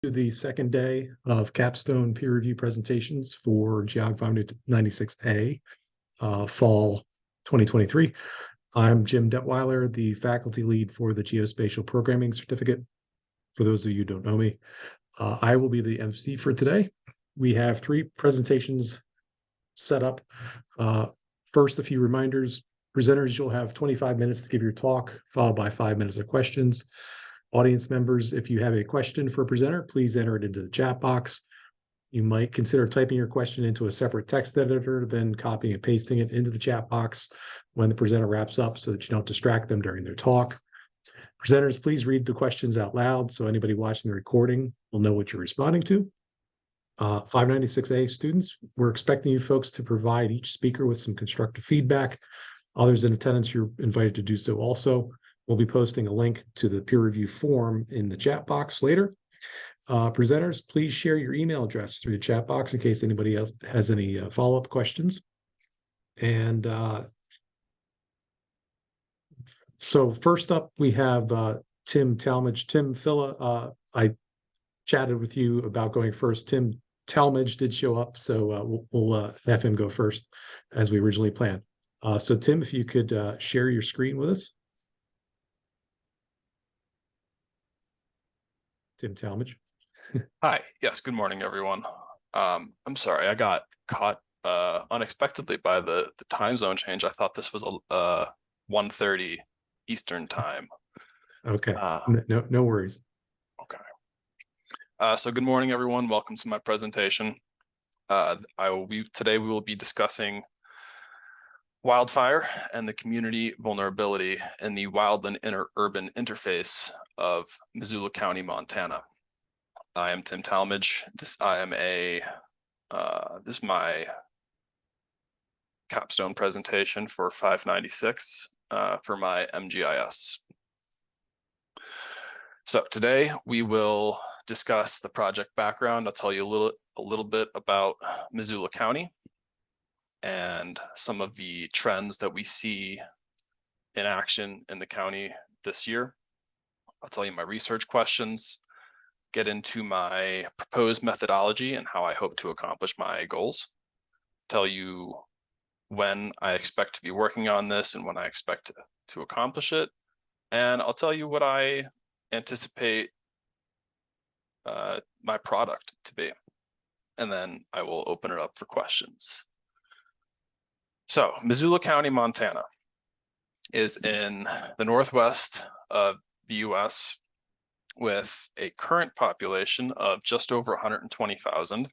To the second day of capstone peer review presentations for Geog 596A, fall 2023. I'm Jim Detweiler, the faculty lead for the Geospatial Programming Certificate. For those of you who don't know me, I will be the MC for today. We have 3 presentations set up. First, a few reminders. Presenters, you'll have 25 minutes to give your talk, followed by 5 minutes of questions. Audience members, if you have a question for a presenter, please enter it into the chat box. You might consider typing your question into a separate text editor, then copying and pasting it into the chat box when the presenter wraps up so that you don't distract them during their talk. Presenters, please read the questions out loud so anybody watching the recording will know what you're responding to. 596A students, we're expecting you folks to provide each speaker with some constructive feedback. Others in attendance, you're invited to do so also. We'll be posting a link to the peer review form in the chat box later. Presenters, please share your email address through the chat box in case anybody else has any follow-up questions. And so first up, we have Tim Talmadge. Tim Phila, I chatted with you about going first. Tim Talmadge did show up, so we'll have him go first as we originally planned. So Tim, if you could share your screen with us. Tim Talmadge. Hi. Yes. Good morning, everyone. I'm sorry, I got caught unexpectedly by the time zone change. I thought this was 1:30 Eastern time. Okay. No worries. Okay. So good morning, everyone. Welcome to my presentation. Today we will be discussing wildfire and the community vulnerability in the wildland urban interface of Missoula County, Montana. I am Tim Talmadge. This is my capstone presentation for 596 for my MGIS. So today we will discuss the project background. I'll tell you a little bit about Missoula County and some of the trends that we see in action in the county this year. I'll tell you my research questions, get into my proposed methodology and how I hope to accomplish my goals, tell you when I expect to be working on this and when I expect to accomplish it, and I'll tell you what I anticipate my product to be, and then I will open it up for questions. So Missoula County, Montana is in the northwest of the US with a current population of just over 120,000.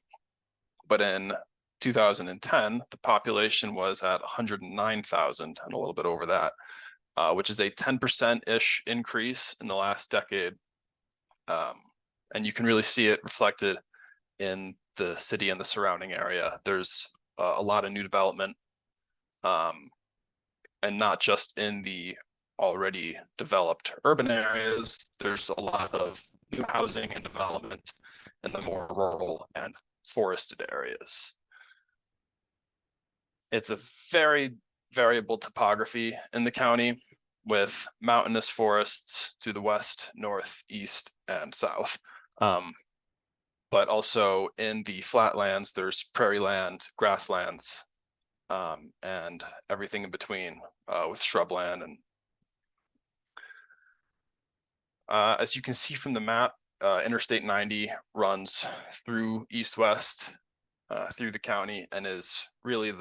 But in 2010, the population was at 109,000 and a little bit over that, which is a 10%-ish increase in the last decade. And you can really see it reflected in the city and the surrounding area. There's a lot of new development, and not just in the already developed urban areas. There's a lot of new housing and development in the more rural and forested areas. It's a very variable topography in the county with mountainous forests to the west, north, east, and south. But also in the flatlands, there's prairie land, grasslands, and everything in between with shrubland. And as you can see from the map, Interstate 90 runs through east-west through the county and is really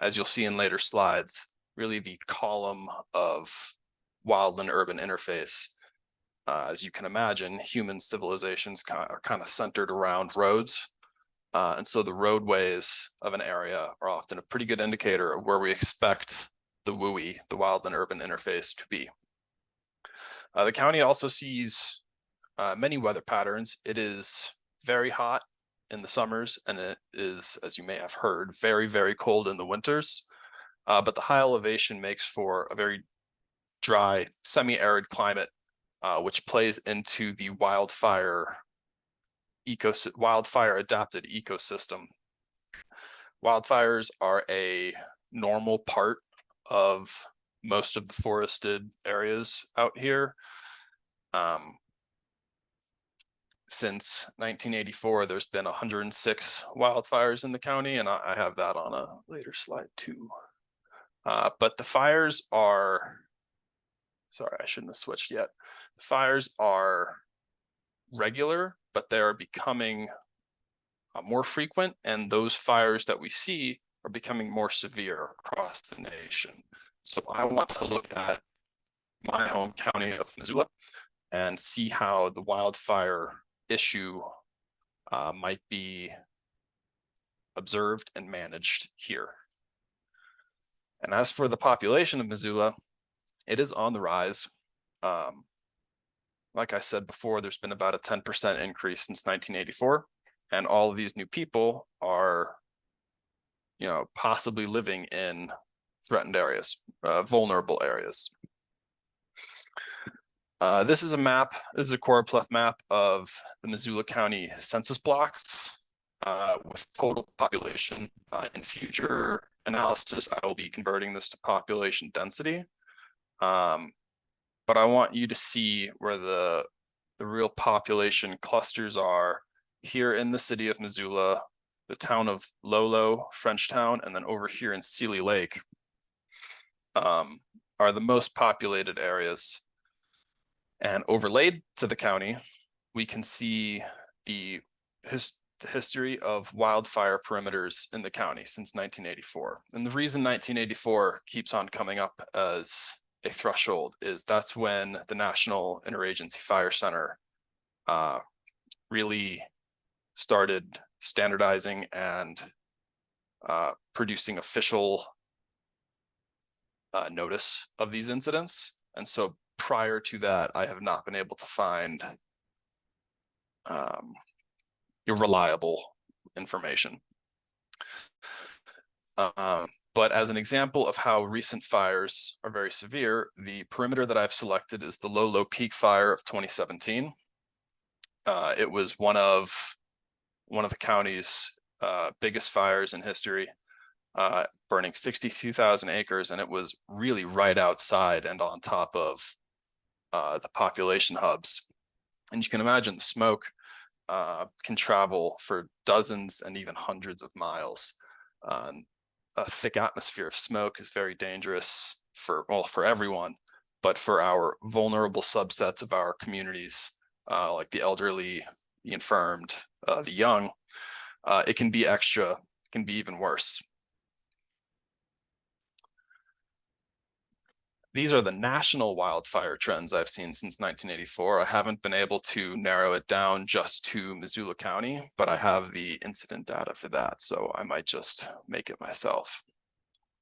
as you'll see in later slides, really the column of wildland urban interface. As you can imagine, human civilizations are kind of centered around roads. And so the roadways of an area are often a pretty good indicator of where we expect the WUI, the wildland urban interface, to be. The county also sees many weather patterns. It is very hot in the summers, and it is, as you may have heard, very, very cold in the winters. But the high elevation makes for a very dry, semi-arid climate, which plays into the wildfire adapted ecosystem. Wildfires are a normal part of most of the forested areas out here. since 1984, there's been 106 wildfires in the county, and I have that on a later slide too. But the fires are, sorry, I shouldn't have switched yet. The fires are regular, but they are becoming more frequent, and those fires that we see are becoming more severe across the nation. So I want to look at my home county of Missoula and see how the wildfire issue might be observed and managed here. And as for the population of Missoula, it is on the rise. Like I said before, there's been about a 10% increase since 1984, and all of these new people are, possibly living in threatened areas, vulnerable areas. This is a map. This is a choropleth map of the Missoula County census blocks with total population. In future analysis, I will be converting this to population density. But I want you to see where the real population clusters are here in the city of Missoula, the town of Lolo, Frenchtown, and then over here in Seeley Lake are the most populated areas. And overlaid to the county, we can see the history of wildfire perimeters in the county since 1984. And the reason 1984 keeps on coming up as a threshold is that's when the National Interagency Fire Center really started standardizing and producing official notice of these incidents. And so prior to that, I have not been able to find reliable information. But as an example of how recent fires are very severe, the perimeter that I've selected is the Lolo Peak Fire of 2017. It was one of the county's biggest fires in history, burning 62,000 acres, and it was really right outside and on top of the population hubs. And you can imagine the smoke can travel for dozens and even hundreds of miles. A thick atmosphere of smoke is very dangerous for everyone, but for our vulnerable subsets of our communities, like the elderly, the infirmed, the young, it can be even worse. These are the national wildfire trends I've seen since 1984. I haven't been able to narrow it down just to Missoula County, but I have the incident data for that, so I might just make it myself.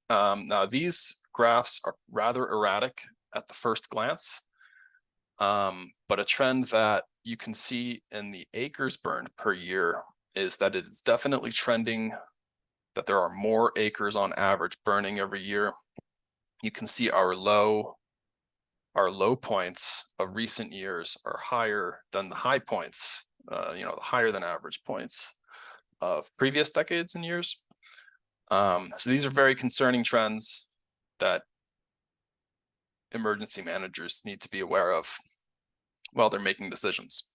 Now, these graphs are rather erratic at the first glance, but a trend that you can see in the acres burned per year is that it is definitely trending, that there are more acres on average burning every year. You can see our low points of recent years are higher than the high points, the higher than average points of previous decades and years. So these are very concerning trends that emergency managers need to be aware of while they're making decisions.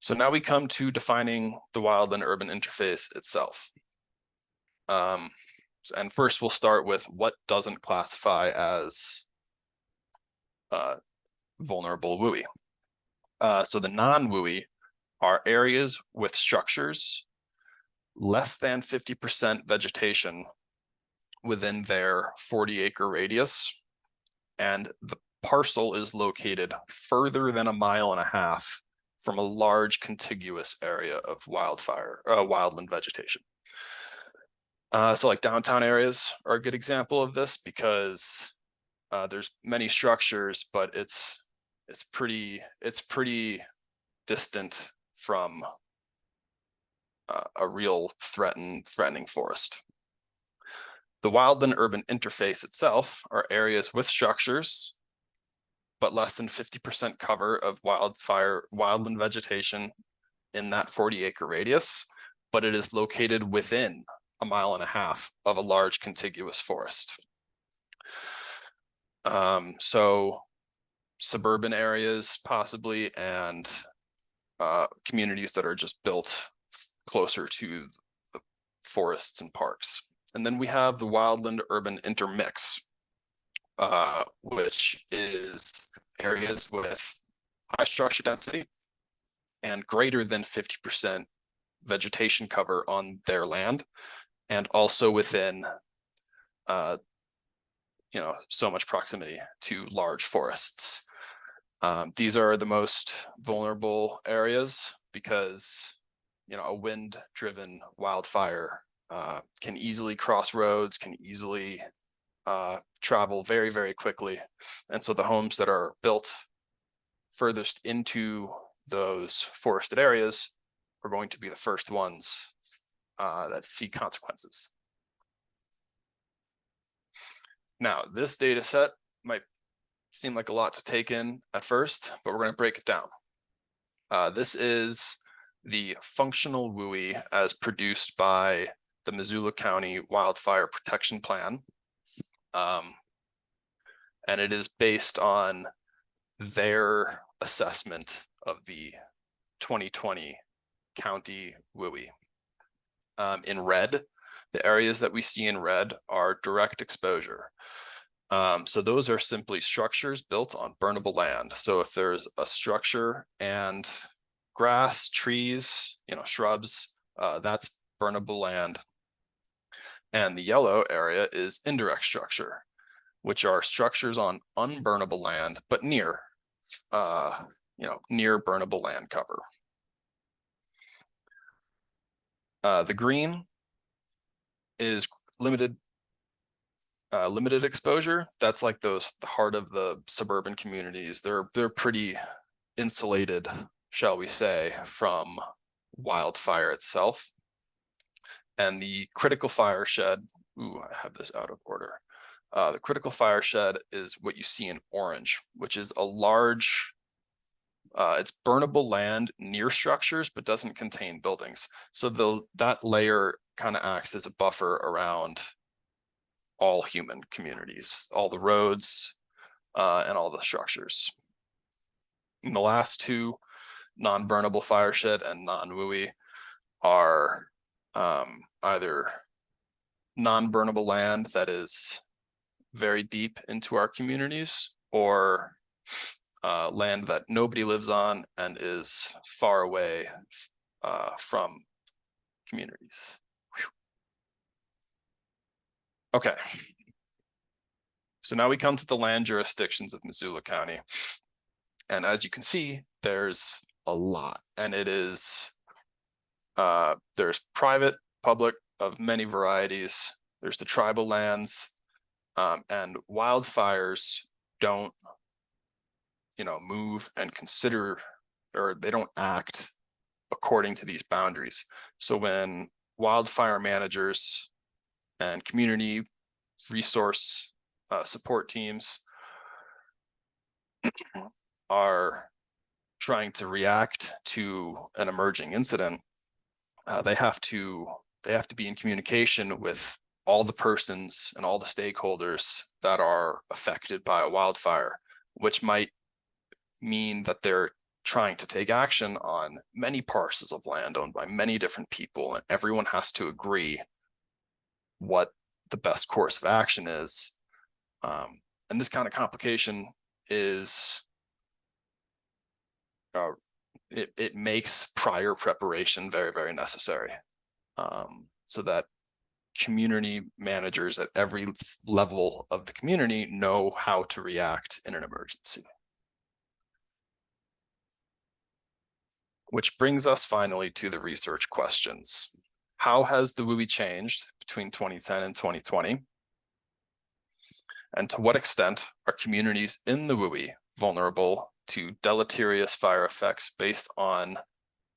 So now we come to defining the wildland urban interface itself. And first we'll start with what doesn't classify as vulnerable WUI. So the non-WUI are areas with structures less than 50% vegetation within their 40-acre radius, and the parcel is located further than 1.5 miles from a large contiguous area of wildland vegetation. So like downtown areas are a good example of this because there's many structures, but it's pretty distant from a real threatening forest. The wildland urban interface itself are areas with structures, but less than 50% cover of wildland vegetation in that 40-acre radius, but it is located within 1.5 miles of a large contiguous forest. So suburban areas possibly, and communities that are just built closer to the forests and parks. And then we have the wildland urban intermix, which is areas with high structure density and greater than 50% vegetation cover on their land, and also within so much proximity to large forests. These are the most vulnerable areas because a wind-driven wildfire can easily cross roads, can easily travel very, very quickly. And so the homes that are built furthest into those forested areas are going to be the first ones that see consequences. Now, this data set might seem like a lot to take in at first, but we're going to break it down. This is the functional WUI as produced by the Missoula County Wildfire Protection Plan. And it is based on their assessment of the 2020 county WUI. In red, the areas that we see in red are direct exposure. So those are simply structures built on burnable land. So if there's a structure and grass, trees, shrubs, that's burnable land. And the yellow area is indirect structure, which are structures on unburnable land, but near burnable land cover. The green is limited exposure. That's like the heart of the suburban communities. They're pretty insulated, shall we say, from wildfire itself. And the critical fire shed, I have this out of order. The critical fire shed is what you see in orange, which is a large, it's burnable land near structures, but doesn't contain buildings. So that layer kind of acts as a buffer around all human communities, all the roads, and all the structures. And the last two, non-burnable fire shed and non-WUI, are either non-burnable land that is very deep into our communities, or land that nobody lives on and is far away from communities. Whew. Okay. So now we come to the land jurisdictions of Missoula County. And as you can see, there's a lot, and it is, there's private, public of many varieties. There's the tribal lands, and wildfires don't, move and consider, or they don't act according to these boundaries. So when wildfire managers and community resource support teams are trying to react to an emerging incident, they have to be in communication with all the persons and all the stakeholders that are affected by a wildfire, which might mean that they're trying to take action on many parcels of land owned by many different people, and everyone has to agree what the best course of action is. And this kind of complication is, it makes prior preparation very, very necessary, so that community managers at every level of the community know how to react in an emergency. Which brings us finally to the research questions. How has the WUI changed between 2010 and 2020? And to what extent are communities in the WUI vulnerable to deleterious fire effects based on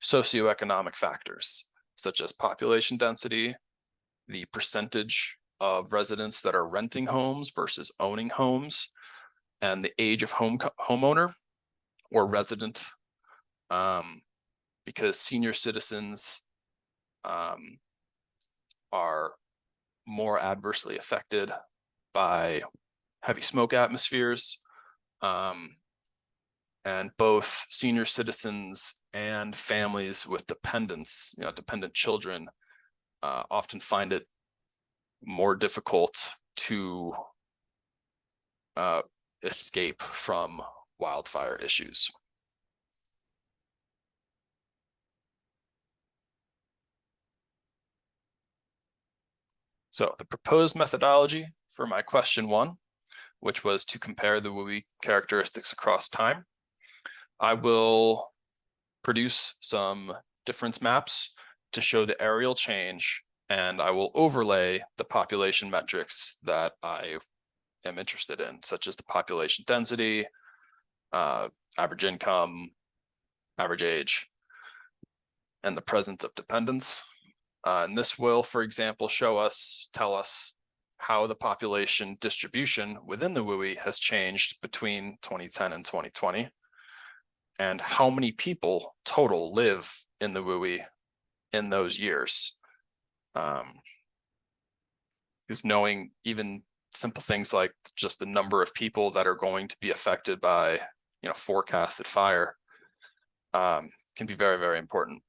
socioeconomic factors, such as population density, the percentage of residents that are renting homes versus owning homes, and the age of homeowner or resident, because senior citizens are more adversely affected by heavy smoke atmospheres, And both senior citizens and families with dependents, dependent children, often find it more difficult to escape from wildfire issues. So the proposed methodology for my question 1, which was to compare the WUI characteristics across time, I will produce some difference maps to show the areal change, and I will overlay the population metrics that I am interested in, such as the population density, average income, average age, and the presence of dependents. And this will, for example, tell us how the population distribution within the WUI has changed between 2010 and 2020, and how many people total live in the WUI in those years. Because knowing even simple things like just the number of people that are going to be affected by, forecasted fire, can be very, very important.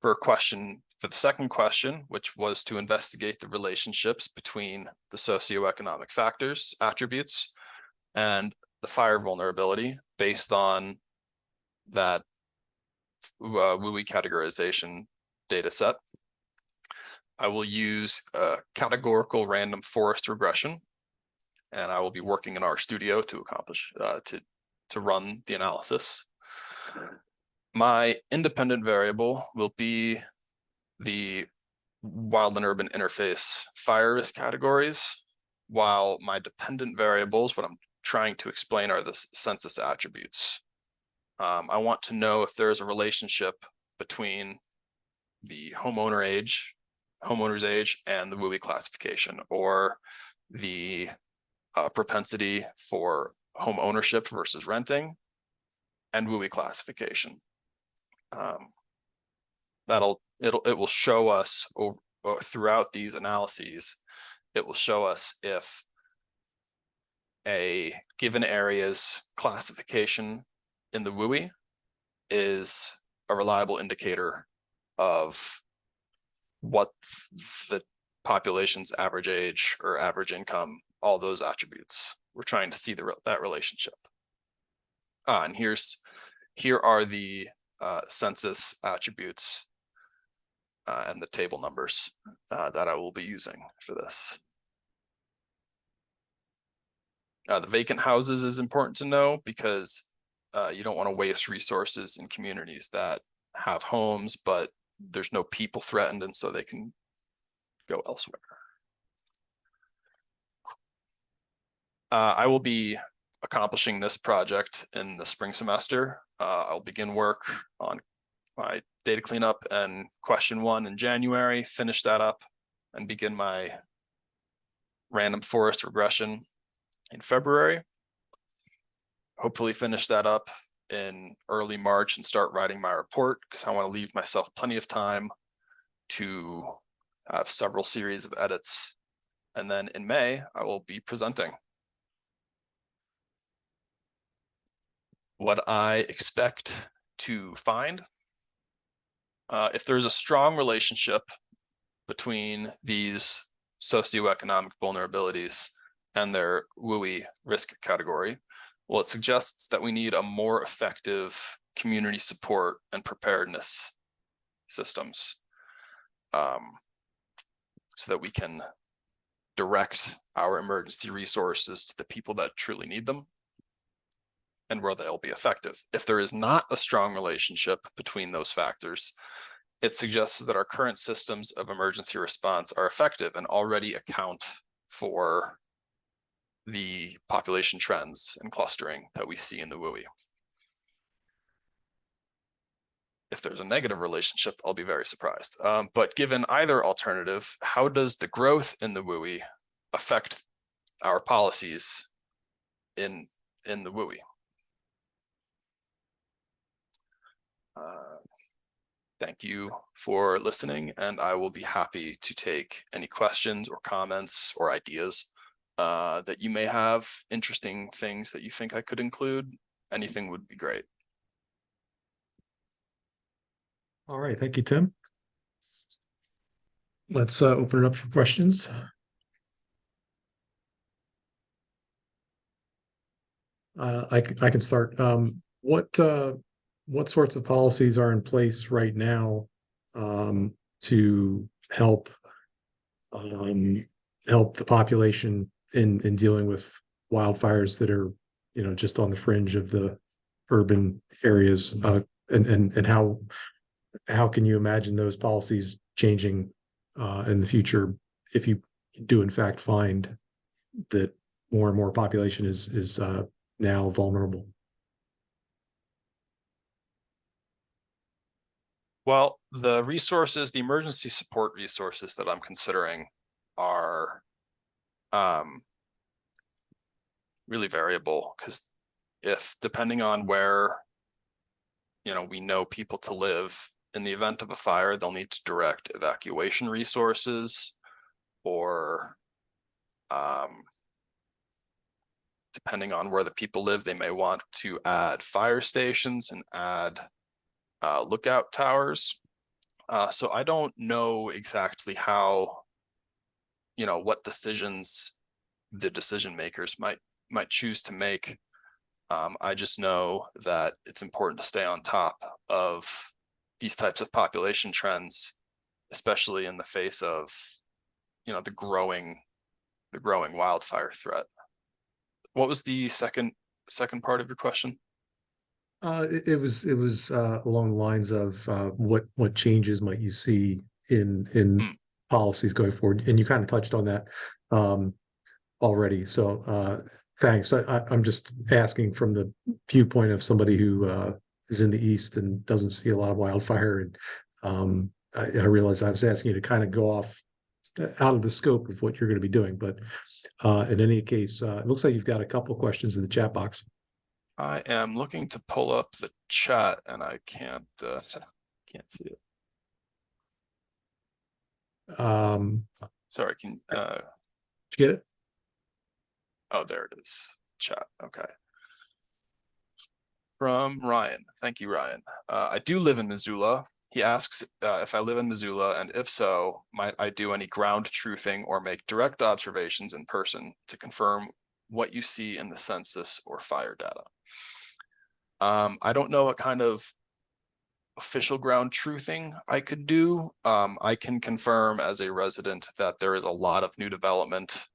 For the second question, which was to investigate the relationships between the socioeconomic factors, attributes, and the fire vulnerability based on that WUI categorization data set, I will use a categorical random forest regression, and I will be working in RStudio to accomplish to run the analysis. My independent variable will be the wild and urban interface fire risk categories, while my dependent variables, what I'm trying to explain, are the census attributes. I want to know if there's a relationship between the homeowner's age and the WUI classification, or the propensity for home ownership versus renting and WUI classification. It will show us throughout these analyses, it will show us if a given area's classification in the WUI is a reliable indicator of what the population's average age or average income, all those attributes. We're trying to see that relationship. And here are the census attributes and the table numbers that I will be using for this. The vacant houses is important to know because you don't want to waste resources in communities that have homes, but there's no people threatened, and so they can go elsewhere. I will be accomplishing this project in the spring semester. I'll begin work on my data cleanup and question 1 in January, finish that up, and begin my random forest regression in February. Hopefully finish that up in early March and start writing my report, because I want to leave myself plenty of time to have several series of edits. And then in May, I will be presenting. What I expect to find, if there's a strong relationship between these socioeconomic vulnerabilities and their WUI risk category, well, it suggests that we need a more effective community support and preparedness systems, so that we can direct our emergency resources to the people that truly need them and where they'll be effective. If there is not a strong relationship between those factors, it suggests that our current systems of emergency response are effective and already account for the population trends and clustering that we see in the WUI. If there's a negative relationship, I'll be very surprised. But given either alternative, how does the growth in the WUI affect our policies in the WUI? Thank you for listening, and I will be happy to take any questions or comments or ideas that you may have, interesting things that you think I could include, anything would be great. All right, thank you, Tim. Let's open it up for questions. I can start. What sorts of policies are in place right now to um, help the population in dealing with wildfires that are, just on the fringe of the urban areas, and how can you imagine those policies changing in the future if you do in fact find that more and more population is now vulnerable? Well, the resources, the emergency support resources that I'm considering are really variable, because if depending on where we know people to live, in the event of a fire, they'll need to direct evacuation resources, or depending on where the people live, they may want to add fire stations and add lookout towers. So I don't know exactly how, what decisions the decision makers might choose to make. I just know that it's important to stay on top of these types of population trends, especially in the face of, the growing wildfire threat. What was the second part of your question? It was along the lines of what changes might you see in Hmm. policies going forward, and you kind of touched on that already. So thanks. I'm just asking from the viewpoint of somebody who is in the East and doesn't see a lot of wildfire, and I realized I was asking you to kind of go off out of the scope of what you're going to be doing, but in any case, it looks like you've got a couple of questions in the chat box. I am looking to pull up the chat and I can't see it. Sorry, Did you get it? oh, there it is. Chat. Okay. From Ryan. Thank you, Ryan. I do live in Missoula. He asks if I live in Missoula, and if so, might I do any ground truthing or make direct observations in person to confirm what you see in the census or fire data? I don't know what kind of official ground truthing I could do. I can confirm as a resident that there is a lot of new development,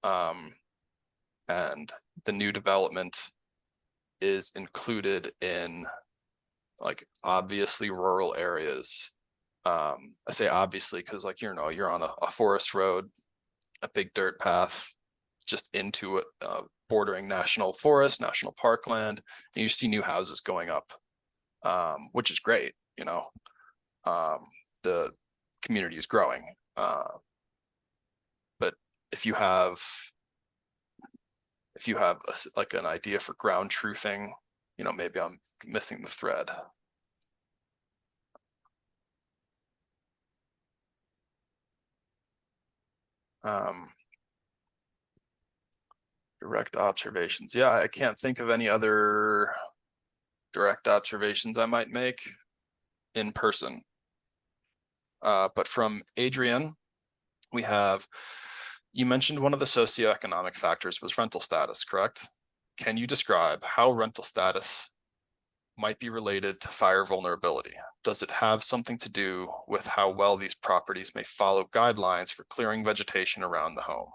and the new development is included in, like, obviously rural areas. I say obviously because, like, you're on a forest road, a big dirt path just into it, bordering national forest, national parkland, and you see new houses going up, which is great. The community is growing, but if you have like an idea for ground truthing, maybe I'm missing the thread. Direct observations. Yeah, I can't think of any other direct observations I might make in person. But from Adrian, you mentioned one of the socioeconomic factors was rental status, correct? Can you describe how rental status might be related to fire vulnerability? Does it have something to do with how well these properties may follow guidelines for clearing vegetation around the home?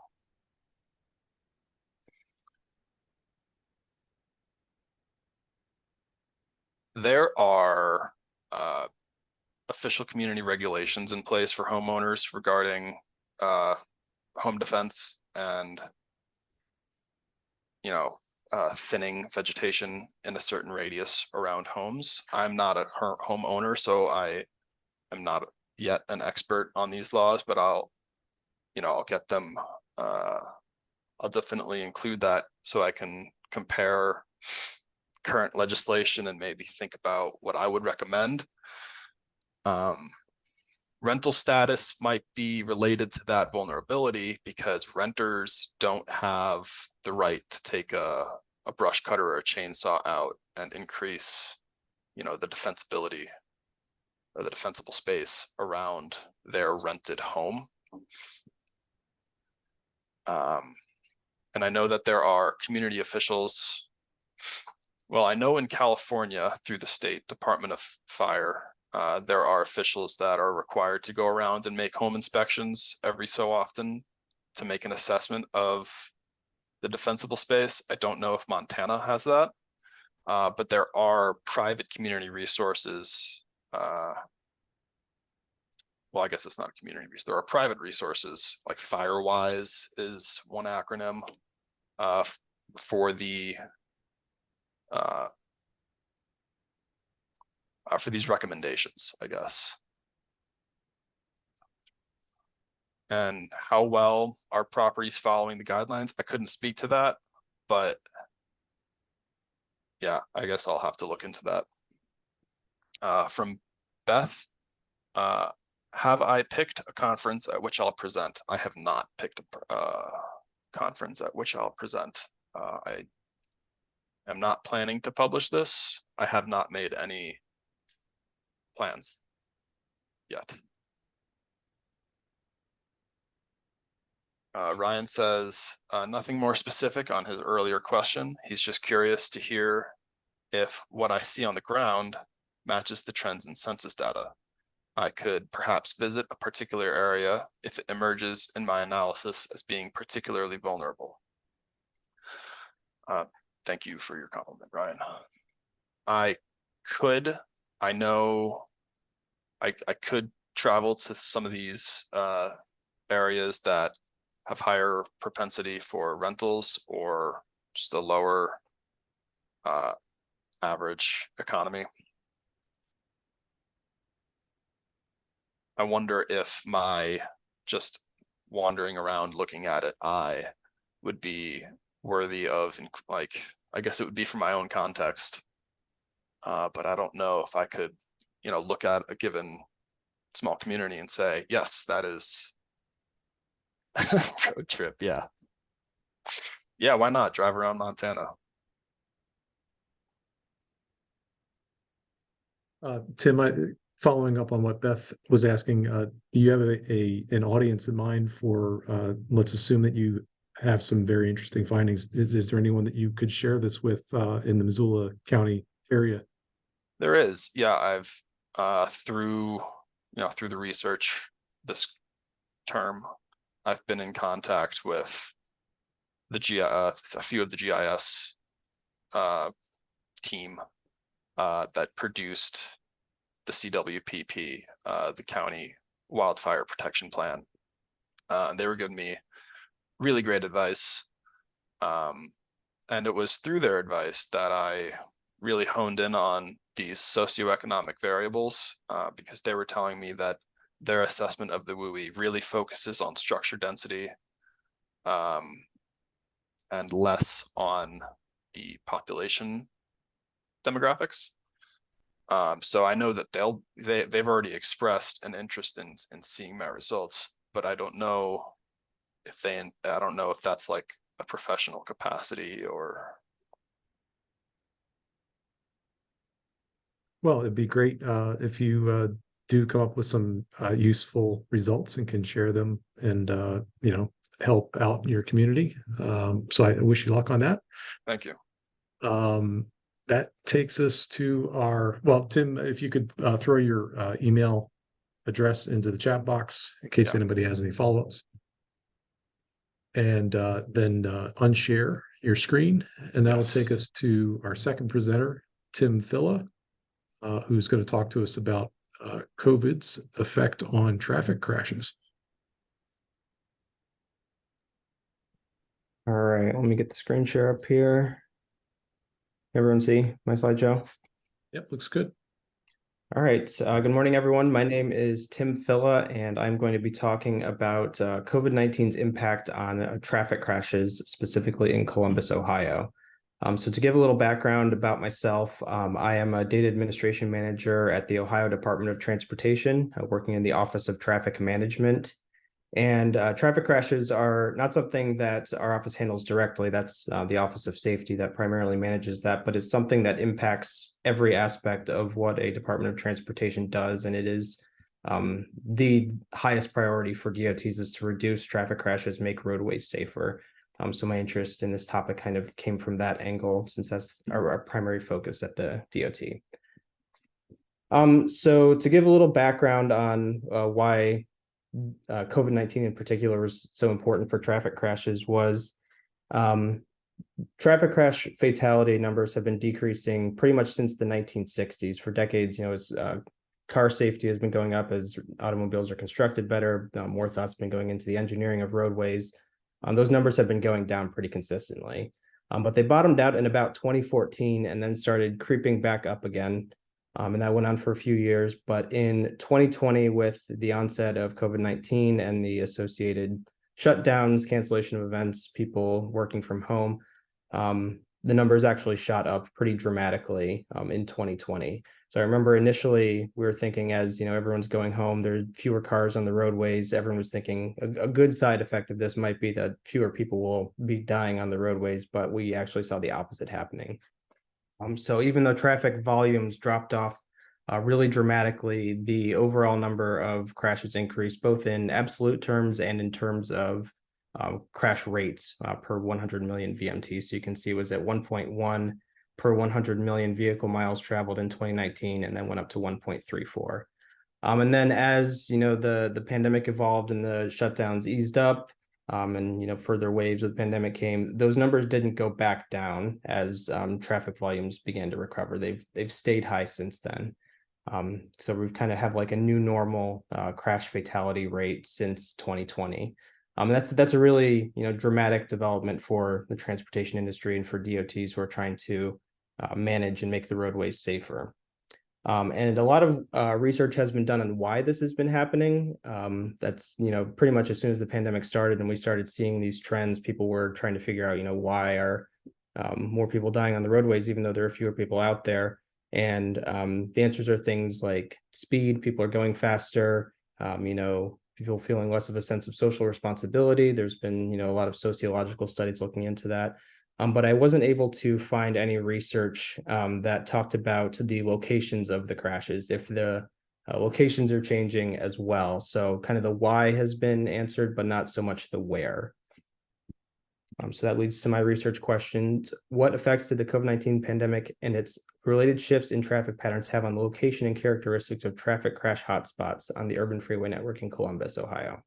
There are official community regulations in place for homeowners regarding home defense and thinning vegetation in a certain radius around homes. I'm not a homeowner, so I am not yet an expert on these laws, but I'll get them. I'll definitely include that so I can compare current legislation and maybe think about what I would recommend. Rental status might be related to that vulnerability because renters don't have the right to take a brush cutter or a chainsaw out and increase, the defensibility or the defensible space around their rented home. And I know that there are community officials. Well, I know in California through the State Department of Fire, there are officials that are required to go around and make home inspections every so often to make an assessment of the defensible space. I don't know if Montana has that, but there are private community resources. Well, I guess it's not a community resource. There are private resources like Firewise is one acronym for these recommendations, I guess. And how well are properties following the guidelines? I couldn't speak to that, but yeah, I guess I'll have to look into that. From Beth, have I picked a conference at which I'll present? I have not picked a conference at which I'll present. I am not planning to publish this. I have not made any plans yet. Ryan says, nothing more specific on his earlier question. He's just curious to hear if what I see on the ground matches the trends in census data. I could perhaps visit a particular area if it emerges in my analysis as being particularly vulnerable. Thank you for your compliment, Ryan. I could travel to some of these areas that have higher propensity for rentals or just a lower average economy. I wonder if my just wandering around looking at it eye would be worthy of, like, I guess it would be for my own context. But I don't know if I could, look at a given small community and say, yes, that is road trip. Yeah. Yeah, why not drive around Montana? Tim, following up on what Beth was asking, do you have an audience in mind for, let's assume that you have some very interesting findings. Is there anyone that you could share this with in the Missoula County area? There is. Yeah, I've through the research this term, I've been in contact with a few of the GIS team that produced the CWPP, the County Wildfire Protection Plan. They were giving me really great advice. And it was through their advice that I really honed in on these socioeconomic variables because they were telling me that their assessment of the WUI really focuses on structure density and less on the population demographics. So I know that they've already expressed an interest in seeing my results, but I don't know if that's like a professional capacity or. Well, it'd be great if you do come up with some useful results and can share them and help out your community. So I wish you luck on that. Thank you. That takes us to Tim, if you could throw your email address into the chat box in case anybody has any follow-ups. And then unshare your screen. And that'll take us to our second presenter, Tim Filla, who's going to talk to us about COVID's effect on traffic crashes. All right, let me get the screen share up here. Everyone see my slideshow? Yep, looks good. All right, good morning, everyone. My name is Tim Filla, and I'm going to be talking about COVID-19's impact on traffic crashes, specifically in Columbus, Ohio. So to give a little background about myself, I am a data administration manager at the Ohio Department of Transportation, working in the Office of Traffic Management. And traffic crashes are not something that our office handles directly. That's the Office of Safety that primarily manages that, but it's something that impacts every aspect of what a Department of Transportation does. And it is the highest priority for DOTs is to reduce traffic crashes, make roadways safer. So my interest in this topic kind of came from that angle, since that's our primary focus at the DOT. So to give a little background on why COVID-19 in particular was so important for traffic crashes was traffic crash fatality numbers have been decreasing pretty much since the 1960s. For decades, as car safety has been going up as automobiles are constructed better, more thought's been going into the engineering of roadways. Those numbers have been going down pretty consistently, but they bottomed out in about 2014 and then started creeping back up again. And that went on for a few years. But in 2020, with the onset of COVID-19 and the associated shutdowns, cancellation of events, people working from home, the numbers actually shot up pretty dramatically in 2020. So I remember initially we were thinking, as everyone's going home, there's fewer cars on the roadways. Everyone was thinking a good side effect of this might be that fewer people will be dying on the roadways, but we actually saw the opposite happening. So even though traffic volumes dropped off really dramatically, the overall number of crashes increased both in absolute terms and in terms of crash rates per 100 million VMT. So you can see it was at 1.1 per 100 million vehicle miles traveled in 2019, and then went up to 1.34. And then as the pandemic evolved and the shutdowns eased up, and further waves of the pandemic came, those numbers didn't go back down as traffic volumes began to recover. They've stayed high since then. So we've kind of have like a new normal crash fatality rate since 2020. That's a really dramatic development for the transportation industry and for DOTs who are trying to manage and make the roadways safer. And a lot of research has been done on why this has been happening. That's pretty much as soon as the pandemic started and we started seeing these trends, people were trying to figure out why are more people dying on the roadways even though there are fewer people out there. And the answers are things like speed. People are going faster. People feeling less of a sense of social responsibility. There's been a lot of sociological studies looking into that. But I wasn't able to find any research that talked about the locations of the crashes, if the locations are changing as well. So kind of the why has been answered, but not so much the where. So that leads to my research questions. What effects did the COVID-19 pandemic and its related shifts in traffic patterns have on the location and characteristics of traffic crash hotspots on the urban freeway network in Columbus, Ohio?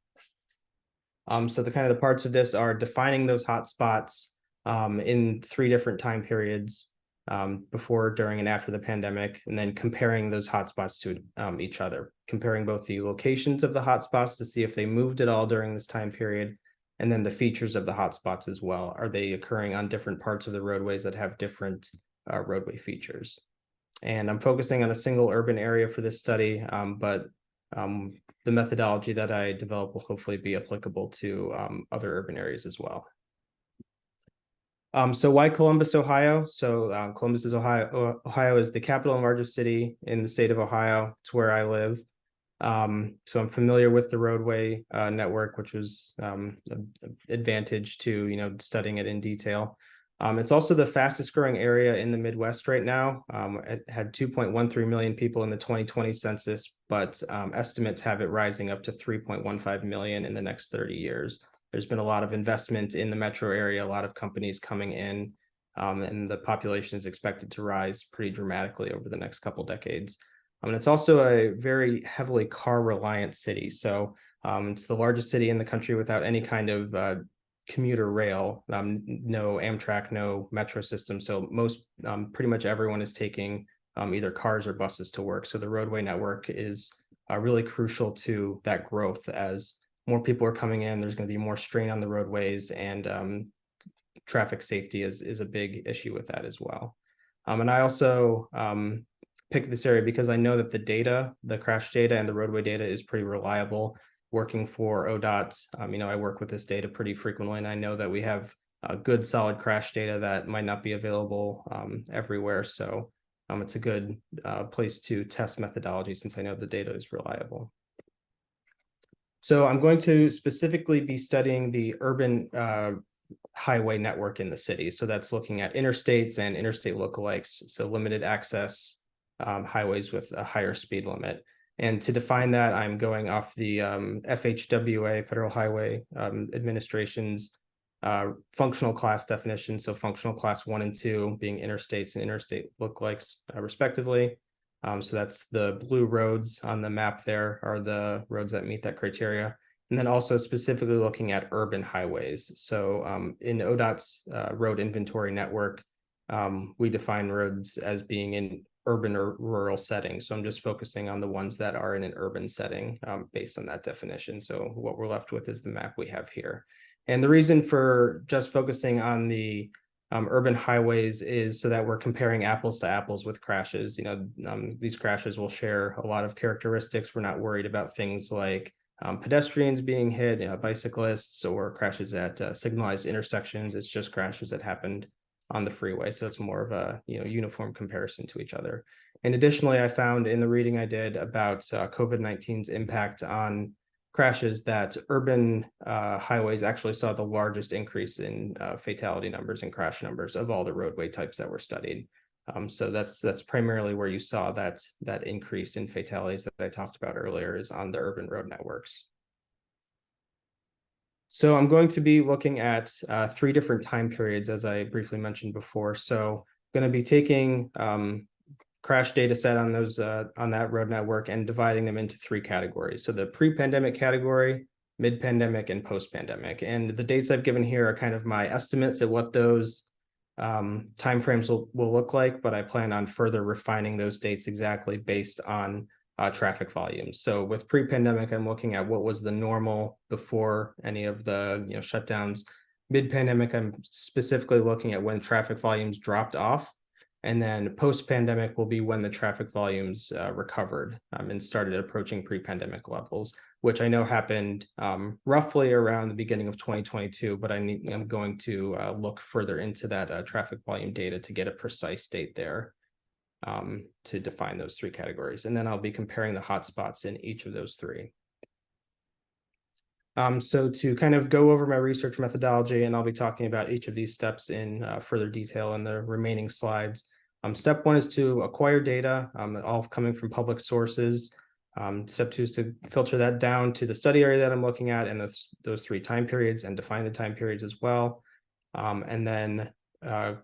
So the parts of this are defining those hotspots in 3 different time periods, before, during, and after the pandemic, and then comparing those hotspots to each other, comparing both the locations of the hotspots to see if they moved at all during this time period, and then the features of the hotspots as well. Are they occurring on different parts of the roadways that have different roadway features? And I'm focusing on a single urban area for this study, but the methodology that I develop will hopefully be applicable to other urban areas as well. So why Columbus, Ohio? So Columbus is Ohio is the capital and largest city in the state of Ohio. It's where I live. So I'm familiar with the roadway network, which was an advantage to studying it in detail. It's also the fastest growing area in the Midwest right now. It had 2.13 million people in the 2020 census, but estimates have it rising up to 3.15 million in the next 30 years. There's been a lot of investment in the metro area, a lot of companies coming in, and the population is expected to rise pretty dramatically over the next couple decades. And it's also a very heavily car reliant city. So it's the largest city in the country without any kind of commuter rail, no Amtrak, no metro system. So pretty much everyone is taking either cars or buses to work. So the roadway network is really crucial to that growth. As more people are coming in, there's going to be more strain on the roadways, and traffic safety is a big issue with that as well. And I also picked this area because I know that the crash data and the roadway data is pretty reliable. Working for ODOT, I work with this data pretty frequently, and I know that we have good solid crash data that might not be available everywhere. So it's a good place to test methodology since I know the data is reliable. So I'm going to specifically be studying the urban highway network in the city. So that's looking at interstates and interstate lookalikes, so limited access highways with a higher speed limit. And to define that, I'm going off the FHWA, Federal Highway Administration's functional class definition. So functional class 1 and 2 being interstates and interstate lookalikes respectively. So that's the blue roads on the map there are the roads that meet that criteria. And then also specifically looking at urban highways. So in ODOT's road inventory network, we define roads as being in urban or rural settings. So I'm just focusing on the ones that are in an urban setting based on that definition. So what we're left with is the map we have here. And the reason for just focusing on the urban highways is so that we're comparing apples to apples with crashes. These crashes will share a lot of characteristics. We're not worried about things like pedestrians being hit, bicyclists, or crashes at signalized intersections. It's just crashes that happened on the freeway. So it's more of a uniform comparison to each other. And additionally, I found in the reading I did about COVID-19's impact on crashes that urban highways actually saw the largest increase in fatality numbers and crash numbers of all the roadway types that were studied. So that's primarily where you saw that increase in fatalities that I talked about earlier is on the urban road networks. So I'm going to be looking at 3 different time periods, as I briefly mentioned before. So I'm going to be taking crash data set on those on that road network and dividing them into 3 categories. So the pre-pandemic category, mid-pandemic, and post-pandemic. And the dates I've given here are kind of my estimates at what those timeframes will look like, but I plan on further refining those dates exactly based on traffic volumes. So with pre-pandemic, I'm looking at what was the normal before any of the shutdowns. Mid-pandemic, I'm specifically looking at when traffic volumes dropped off. And then post-pandemic will be when the traffic volumes recovered and started approaching pre-pandemic levels, which I know happened roughly around the beginning of 2022, but I'm going to look further into that traffic volume data to get a precise date there to define those 3 categories. And then I'll be comparing the hotspots in each of those 3. So to kind of go over my research methodology, and I'll be talking about each of these steps in further detail in the remaining slides. Step 1 is to acquire data, all coming from public sources. Step 2 is to filter that down to the study area that I'm looking at and those 3 time periods and define the time periods as well. And then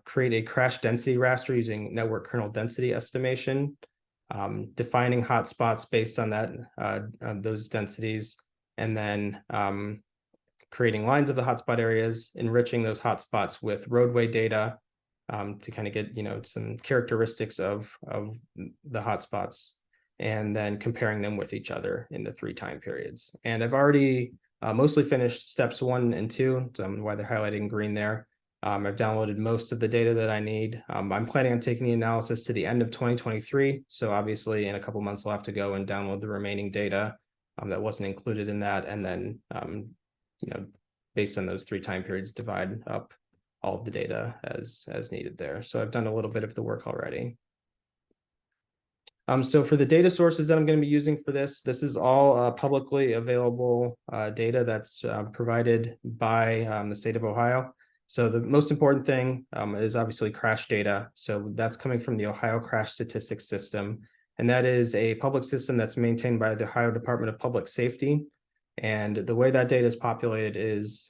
create a crash density raster using network kernel density estimation, defining hotspots based on that those densities, and then creating lines of the hotspot areas, enriching those hotspots with roadway data to kind of get some characteristics of the hotspots, and then comparing them with each other in the 3 time periods. And I've already mostly finished steps 1 and 2, so why they're highlighted in green there. I've downloaded most of the data that I need. I'm planning on taking the analysis to the end of 2023. So obviously in a couple months, I'll have to go and download the remaining data that wasn't included in that. And then, based on those 3 time periods, divide up all of the data as needed there. So I've done a little bit of the work already. So for the data sources that I'm going to be using for this is all publicly available data that's provided by the state of Ohio. So the most important thing is obviously crash data. So that's coming from the Ohio Crash Statistics System. And that is a public system that's maintained by the Ohio Department of Public Safety. And the way that data is populated is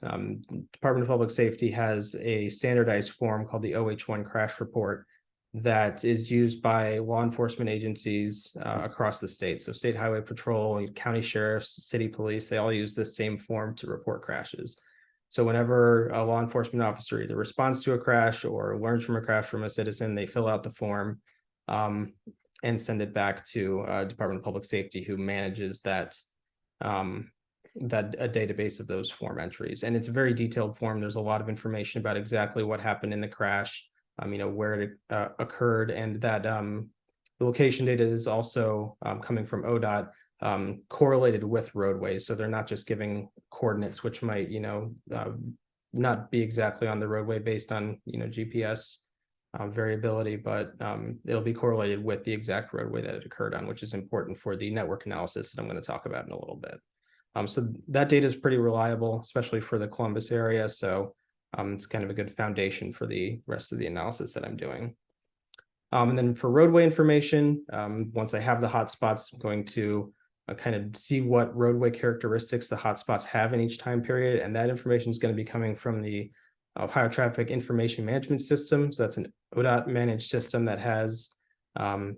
Department of Public Safety has a standardized form called the OH1 crash report that is used by law enforcement agencies across the state. So state highway patrol, county sheriffs, city police, they all use the same form to report crashes. So whenever a law enforcement officer either responds to a crash or learns from a crash from a citizen, they fill out the form and send it back to Department of Public Safety, who manages that a database of those form entries. And it's a very detailed form. There's a lot of information about exactly what happened in the crash, where it occurred, and that the location data is also coming from ODOT, correlated with roadways. So they're not just giving coordinates, which might, not be exactly on the roadway based on, GPS variability, but it'll be correlated with the exact roadway that it occurred on, which is important for the network analysis that I'm going to talk about in a little bit. So that data is pretty reliable, especially for the Columbus area. So it's kind of a good foundation for the rest of the analysis that I'm doing. And then for roadway information, once I have the hotspots, I'm going to kind of see what roadway characteristics the hotspots have in each time period. And that information is going to be coming from the Ohio Traffic Information Management System. So that's an ODOT managed system that has a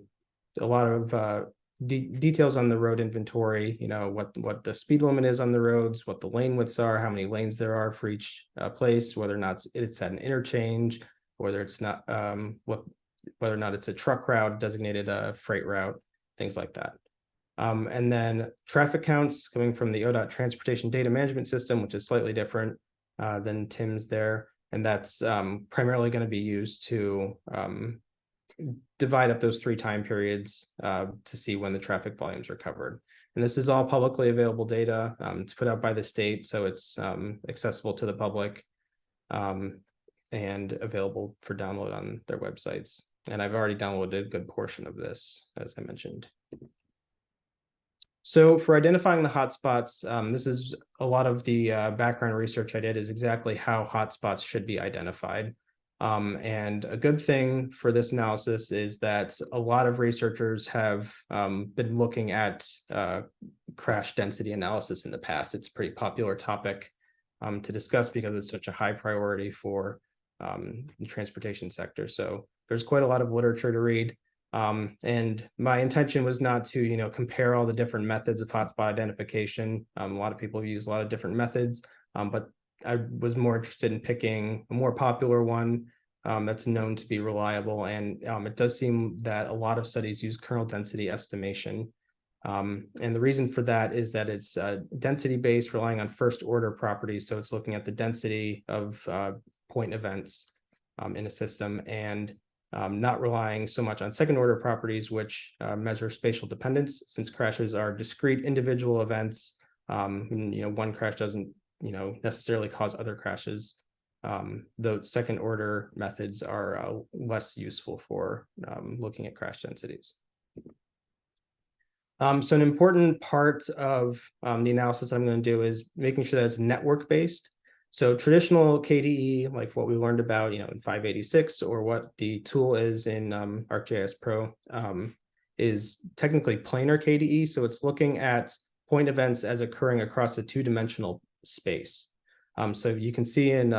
lot of details on the road inventory, what the speed limit is on the roads, what the lane widths are, how many lanes there are for each place, whether or not it's at an interchange, whether it's not, whether or not it's a truck route, designated a freight route, things like that. And then traffic counts coming from the ODOT Transportation Data Management System, which is slightly different than Tim's there. And that's primarily going to be used to divide up those 3 time periods to see when the traffic volumes are covered. And this is all publicly available data. It's put out by the state, so it's accessible to the public and available for download on their websites. And I've already downloaded a good portion of this, as I mentioned. So for identifying the hotspots, this is a lot of the background research I did is exactly how hotspots should be identified. And a good thing for this analysis is that a lot of researchers have been looking at crash density analysis in the past. It's a pretty popular topic to discuss because it's such a high priority for the transportation sector. So there's quite a lot of literature to read. And my intention was not to, compare all the different methods of hotspot identification. A lot of people use a lot of different methods, but I was more interested in picking a more popular one that's known to be reliable. And it does seem that a lot of studies use kernel density estimation. And the reason for that is that it's density based, relying on first order properties. So it's looking at the density of point events in a system, and not relying so much on second order properties, which measure spatial dependence, since crashes are discrete individual events. One crash doesn't necessarily cause other crashes. The second order methods are less useful for looking at crash densities. So an important part of the analysis I'm going to do is making sure that it's network based. So traditional KDE, like what we learned about, in 586, or what the tool is in ArcGIS Pro, is technically planar KDE. So it's looking at point events as occurring across a 2-dimensional space. So you can see in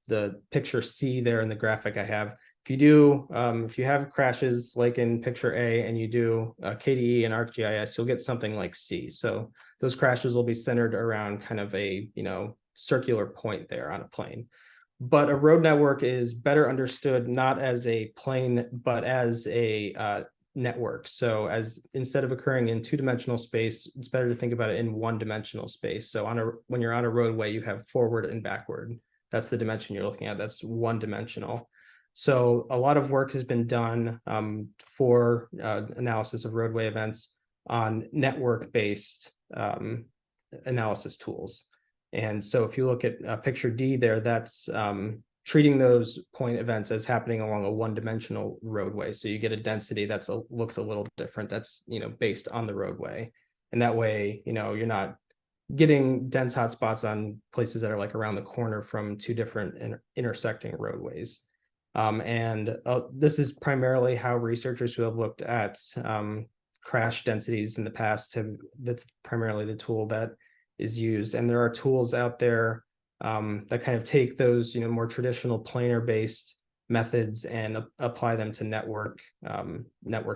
the picture C there in the graphic I have, if you have crashes like in picture A and you do KDE and ArcGIS, you'll get something like C. So those crashes will be centered around kind of a, circular point there on a plane. But a road network is better understood not as a plane, but as a network. So instead of occurring in 2-dimensional space, it's better to think about it in 1-dimensional space. So when you're on a roadway, you have forward and backward. That's the dimension you're looking at. That's 1-dimensional. So a lot of work has been done for analysis of roadway events on network-based analysis tools. And so if you look at picture D there, that's treating those point events as happening along a 1-dimensional roadway. So you get a density that looks a little different. That's, based on the roadway. And that way, you're not getting dense hotspots on places that are like around the corner from 2 different intersecting roadways. And this is primarily how researchers who have looked at crash densities in the past that's primarily the tool that is used. And there are tools out there that kind of take those, more traditional planar based methods and apply them to network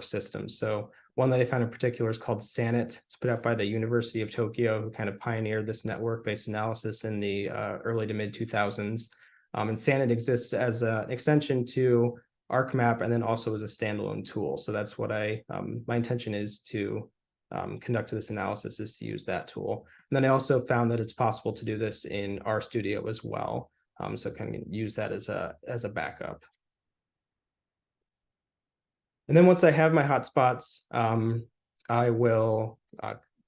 systems. So one that I found in particular is called SANET. It's put out by the University of Tokyo, who kind of pioneered this network-based analysis in the early to mid 2000s. And SANET exists as an extension to ArcMap, and then also as a standalone tool. So that's what my intention is to conduct this analysis, is to use that tool. And then I also found that it's possible to do this in RStudio as well. So kind of use that as a backup. And then once I have my hotspots, I will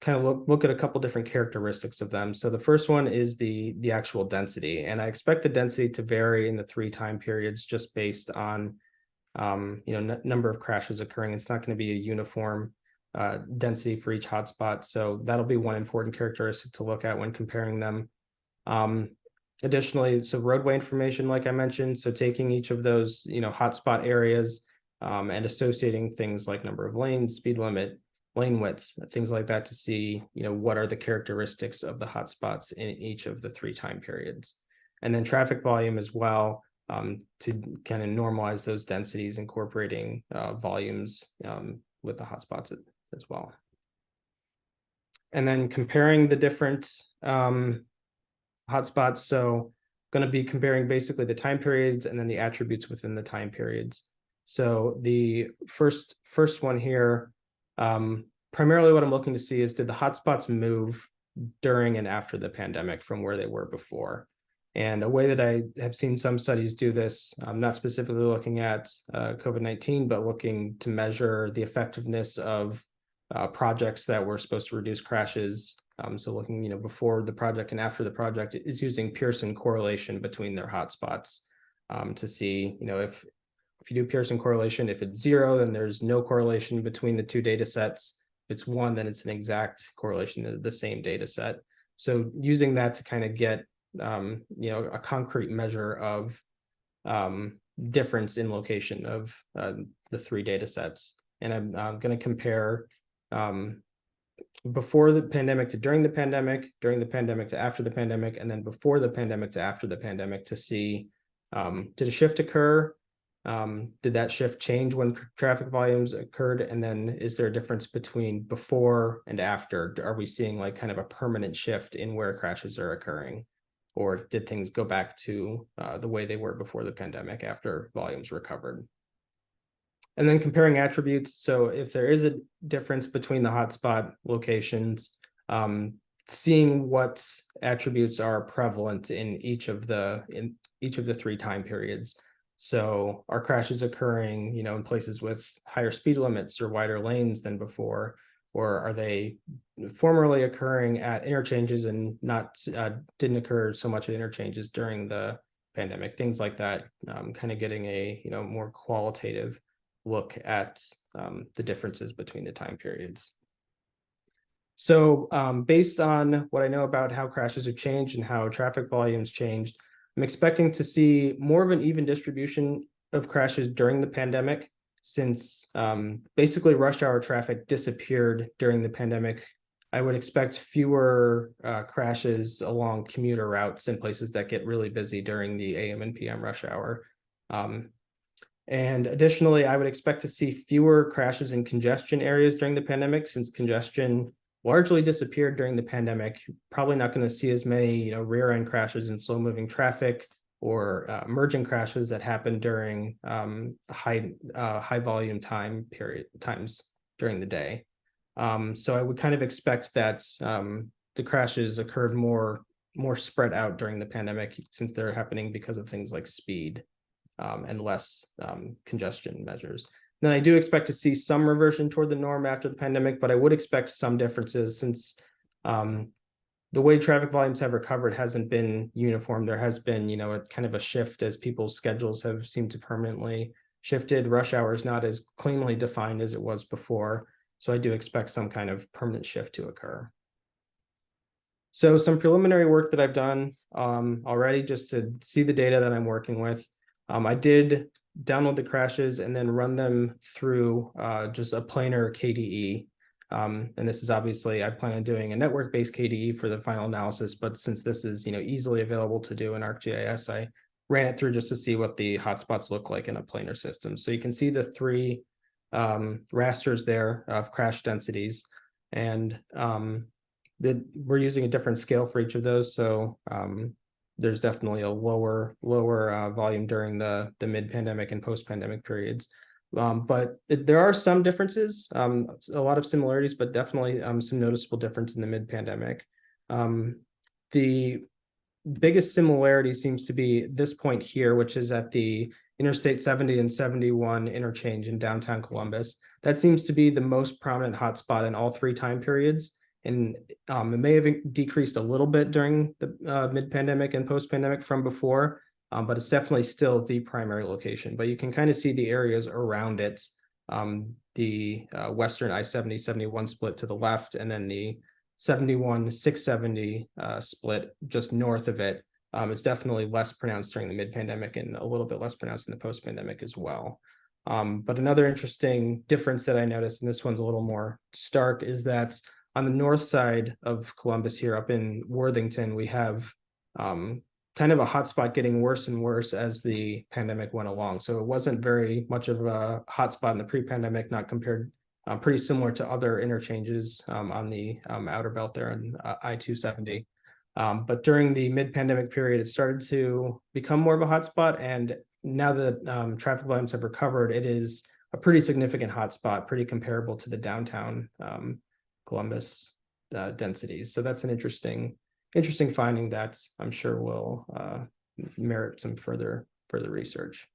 kind of look at a couple different characteristics of them. So the first one is the actual density, and I expect the density to vary in the 3 time periods just based on number of crashes occurring. It's not going to be a uniform density for each hotspot. So that'll be one important characteristic to look at when comparing them. Additionally, so roadway information, like I mentioned, so taking each of those, hotspot areas and associating things like number of lanes, speed limit, lane width, things like that to see, what are the characteristics of the hotspots in each of the 3 time periods. And then traffic volume as well, to kind of normalize those densities, incorporating volumes with the hotspots as well. And then comparing the different hotspots. So going to be comparing basically the time periods and then the attributes within the time periods. So the first one here, primarily what I'm looking to see is, did the hotspots move during and after the pandemic from where they were before? And a way that I have seen some studies do this, not specifically looking at COVID-19, but looking to measure the effectiveness of projects that were supposed to reduce crashes. So looking, before the project and after the project, is using Pearson correlation between their hotspots to see, if you do Pearson correlation, if it's 0, then there's no correlation between the 2 data sets. If it's 1, then it's an exact correlation to the same data set. So using that to kind of get a concrete measure of difference in location of the 3 data sets. And I'm going to compare before the pandemic to during the pandemic to after the pandemic, and then before the pandemic to after the pandemic to see, did a shift occur? Did that shift change when traffic volumes occurred? And then is there a difference between before and after? Are we seeing like kind of a permanent shift in where crashes are occurring? Or did things go back to the way they were before the pandemic after volumes recovered? And then comparing attributes. So if there is a difference between the hotspot locations, seeing what attributes are prevalent in each of the 3 time periods. So are crashes occurring, in places with higher speed limits or wider lanes than before? Or are they formerly occurring at interchanges and not didn't occur so much at interchanges during the pandemic? Things like that, kind of getting a more qualitative look at the differences between the time periods. So based on what I know about how crashes have changed and how traffic volumes changed, I'm expecting to see more of an even distribution of crashes during the pandemic, since basically rush hour traffic disappeared during the pandemic. I would expect fewer crashes along commuter routes in places that get really busy during the AM and PM rush hour. And additionally, I would expect to see fewer crashes in congestion areas during the pandemic, since congestion largely disappeared during the pandemic. Probably not going to see as many, rear end crashes in slow moving traffic or merging crashes that happen during high volume times during the day. So I would kind of expect that the crashes occurred more spread out during the pandemic, since they're happening because of things like speed and less congestion measures. Then I do expect to see some reversion toward the norm after the pandemic, but I would expect some differences, since the way traffic volumes have recovered hasn't been uniform. There has been, a kind of a shift as people's schedules have seemed to permanently shifted. Rush hour is not as cleanly defined as it was before. So I do expect some kind of permanent shift to occur. So some preliminary work that I've done already, just to see the data that I'm working with. I did download the crashes and then run them through just a planar KDE. And this is obviously, I plan on doing a network-based KDE for the final analysis, but since this is easily available to do in ArcGIS, I ran it through just to see what the hotspots look like in a planar system. So you can see the 3 rasters there of crash densities, and we're using a different scale for each of those. So there's definitely a lower volume during the mid-pandemic and post-pandemic periods. But there are some differences, a lot of similarities, but definitely some noticeable difference in the mid-pandemic. The biggest similarity seems to be this point here, which is at the Interstate 70 and 71 interchange in downtown Columbus. That seems to be the most prominent hotspot in all 3 time periods. And it may have decreased a little bit during the mid-pandemic and post-pandemic from before, but it's definitely still the primary location. But you can kind of see the areas around it, the Western I-70-71 split to the left, and then the 71-670 split just north of it. It's definitely less pronounced during the mid-pandemic and a little bit less pronounced in the post-pandemic as well. But another interesting difference that I noticed, and this one's a little more stark, is that on the north side of Columbus here up in Worthington, we have kind of a hotspot getting worse and worse as the pandemic went along. So it wasn't very much of a hotspot in the pre-pandemic, not compared, pretty similar to other interchanges on the outer belt there on I-270. But during the mid-pandemic period, it started to become more of a hotspot. And now that traffic volumes have recovered, it is a pretty significant hotspot, pretty comparable to the downtown Columbus densities. So that's an interesting finding that I'm sure will merit some further research.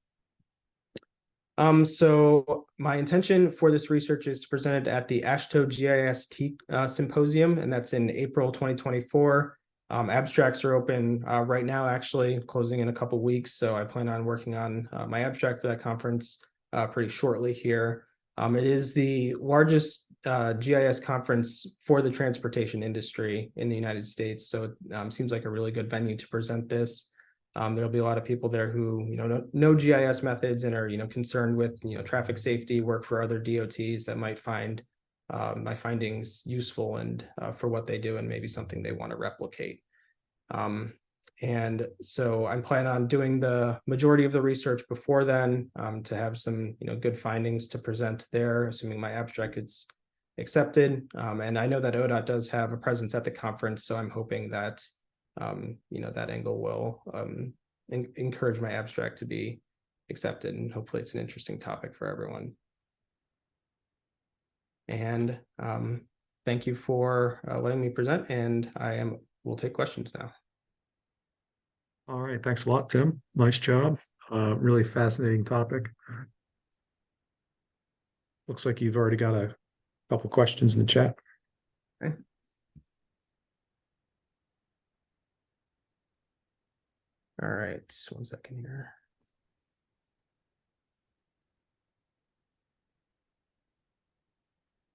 So my intention for this research is to present it at the AASHTO GIS Symposium, and that's in April 2024. Abstracts are open right now, actually closing in a couple weeks. So I plan on working on my abstract for that conference pretty shortly here. It is the largest GIS conference for the transportation industry in the United States. So it seems like a really good venue to present this. There'll be a lot of people there who, know GIS methods and are, concerned with, traffic safety, work for other DOTs that might find my findings useful and for what they do and maybe something they want to replicate. And so I'm planning on doing the majority of the research before then to have some, good findings to present there, assuming my abstract gets accepted. And I know that ODOT does have a presence at the conference, so I'm hoping that, that angle will encourage my abstract to be accepted, and hopefully it's an interesting topic for everyone. And thank you for letting me present, and will take questions now. All right, thanks a lot, Tim. Nice job. Really fascinating topic. Looks like you've already got a couple questions in the chat. Okay. All right, 1 second here.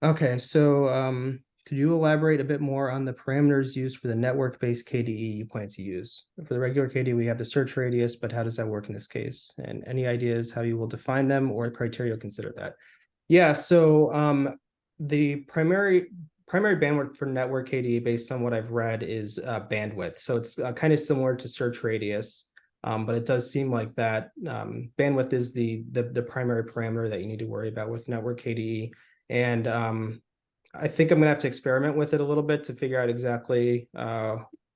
Okay, so could you elaborate a bit more on the parameters used for the network-based KDE you plan to use? For the regular KDE, we have the search radius, but how does that work in this case? And any ideas how you will define them or criteria consider that? Yeah, so the primary bandwidth for network KDE, based on what I've read, is bandwidth. So it's kind of similar to search radius, but it does seem like that bandwidth is the primary parameter that you need to worry about with network KDE. And I think I'm gonna have to experiment with it a little bit to figure out exactly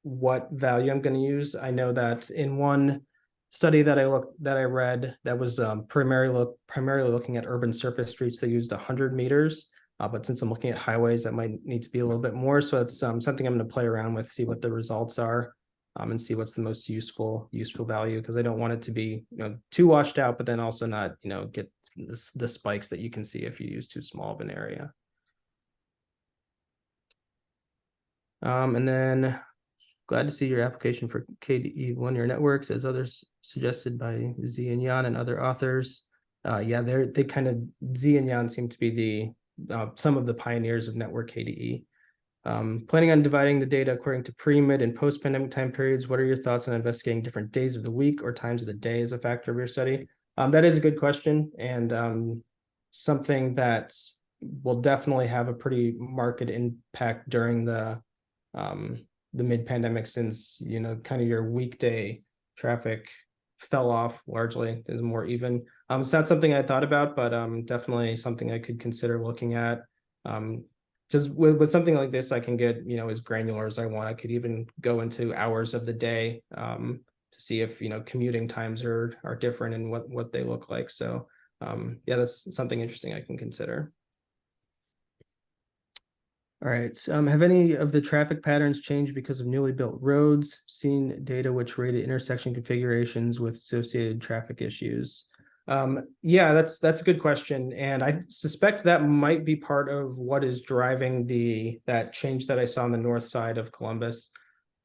what value I'm going to use. I know that in one study that I read that was primarily looking at urban surface streets, they used 100 meters. But since I'm looking at highways, that might need to be a little bit more. So it's something I'm going to play around with, see what the results are, and see what's the most useful value, because I don't want it to be too washed out, but then also not get the spikes that you can see if you use too small of an area. And then glad to see your application for KDE linear networks, as others suggested by Z and Jan and other authors. Yeah, they kind of, Z and Jan seem to be some of the pioneers of network KDE. Planning on dividing the data according to pre, mid, and post-pandemic time periods. What are your thoughts on investigating different days of the week or times of the day as a factor of your study? That is a good question, and something that will definitely have a pretty marked impact during the mid-pandemic, since kind of your weekday traffic fell off largely, is more even. It's not something I thought about, but definitely something I could consider looking at. Just with something like this, I can get as granular as I want. I could even go into hours of the day to see if commuting times are different and what they look like. So yeah, that's something interesting I can consider. All right. Have any of the traffic patterns changed because of newly built roads? Seen data which rated intersection configurations with associated traffic issues? Yeah, that's a good question, and I suspect that might be part of what is driving that change that I saw on the north side of Columbus.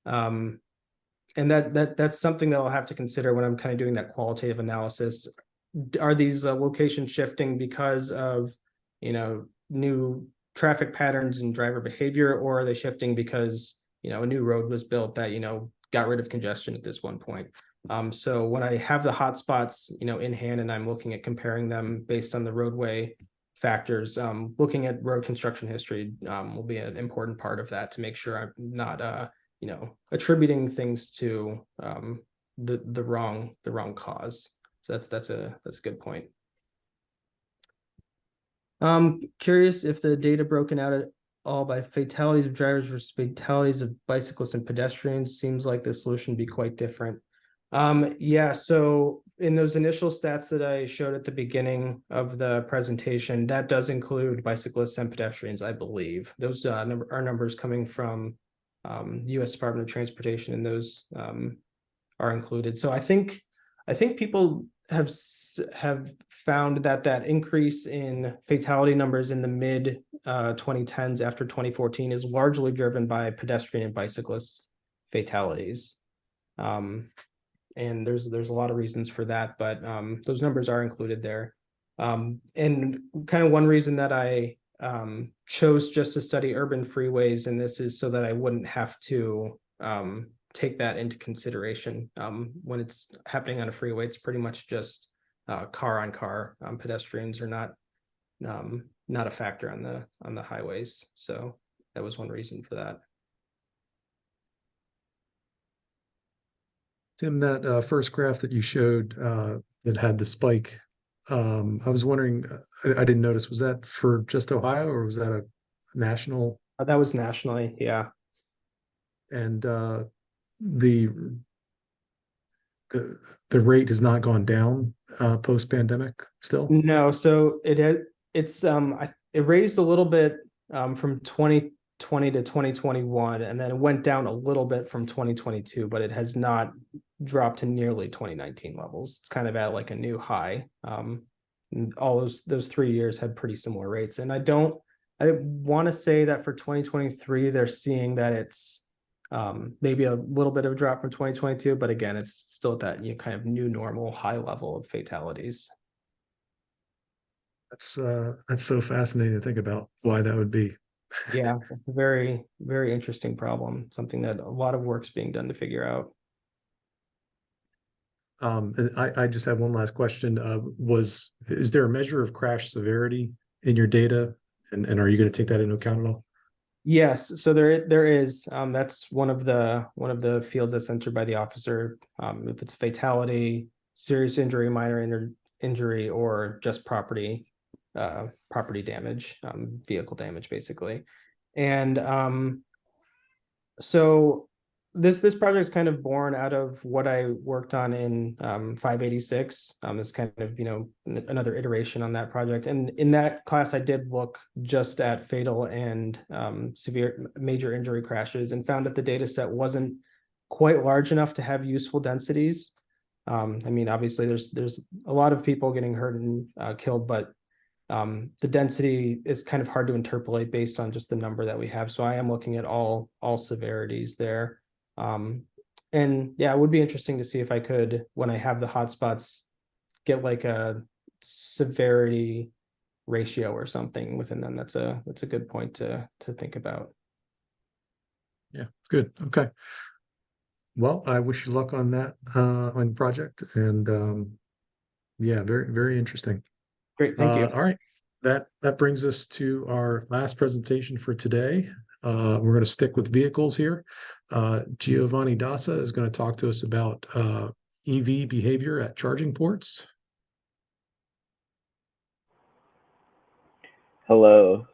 And that's something that I'll have to consider when I'm kind of doing that qualitative analysis. Are these locations shifting because of, new traffic patterns and driver behavior, or are they shifting because, a new road was built that, got rid of congestion at this one point? So when I have the hotspots, in hand, and I'm looking at comparing them based on the roadway factors, looking at road construction history will be an important part of that to make sure I'm not attributing things to the wrong cause. So that's a good point. Curious if the data broken out at all by fatalities of drivers versus fatalities of bicyclists and pedestrians. Seems like the solution would be quite different. Yeah, so in those initial stats that I showed at the beginning of the presentation, that does include bicyclists and pedestrians, I believe. Those are numbers coming from U.S. Department of Transportation, and those are included. So I think people have found that increase in fatality numbers in the mid 2010s after 2014 is largely driven by pedestrian and bicyclist fatalities. And there's a lot of reasons for that, but those numbers are included there. And kind of one reason that I chose just to study urban freeways, and this is so that I wouldn't have to take that into consideration. When it's happening on a freeway, it's pretty much just car on car. Pedestrians are not a factor on the highways. So that was one reason for that. Tim, that first graph that you showed that had the spike, I was wondering, I didn't notice, was that for just Ohio or was that a national? That was nationally, yeah. And the rate has not gone down post-pandemic still? No, so it raised a little bit from 2020 to 2021, and then it went down a little bit from 2022, but it has not dropped to nearly 2019 levels. It's kind of at like a new high. All those 3 years had pretty similar rates, and I want to say that for 2023 they're seeing that it's maybe a little bit of a drop from 2022, but again, it's still at that kind of new normal high level of fatalities. That's so fascinating to think about why that would be. Yeah, it's a very, very interesting problem. Something that a lot of work's being done to figure out. And I just have one last question. Is there a measure of crash severity in your data? And are you going to take that into account at all? Yes, so there is. That's one of the fields that's entered by the officer. If it's fatality, serious injury, minor injury, or just property damage, vehicle damage, basically. And so this project is kind of born out of what I worked on in 586. It's kind of another iteration on that project. And in that class, I did look just at fatal and severe major injury crashes, and found that the data set wasn't quite large enough to have useful densities. I mean, obviously, there's a lot of people getting hurt and killed, but the density is kind of hard to interpolate based on just the number that we have. So I am looking at all severities there. And yeah, it would be interesting to see if I could, when I have the hotspots, get like a severity ratio or something within them. That's a good point to think about. Yeah, good. Okay. Well, I wish you luck on that on the project, and yeah, very, very interesting. Great, thank you. All right, that brings us to our last presentation for today. We're going to stick with vehicles here. Giovanni Dassa is going to talk to us about EV behavior at charging ports. Hello.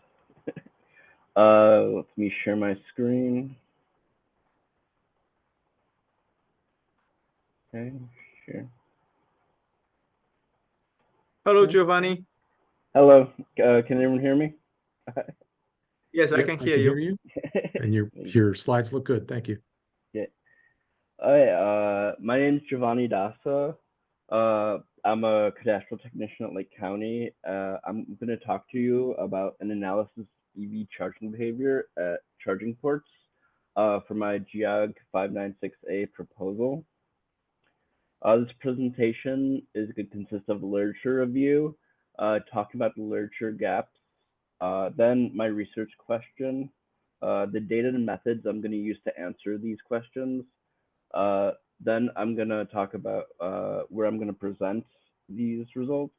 Let me share my screen. Okay, sure. Hello, Giovanni. Hello. Can everyone hear me? Yes, I Yep, can hear you. And your slides look good. Thank you. Yeah. All right. My name is Giovanni Dassa. I'm a cadastral technician at Lake County. I'm going to talk to you about an analysis of EV charging behavior at charging ports for my GEOG 596A proposal. This presentation is going to consist of a literature review, talking about the literature gaps, then my research question, the data and methods I'm going to use to answer these questions. Then I'm going to talk about where I'm going to present these results,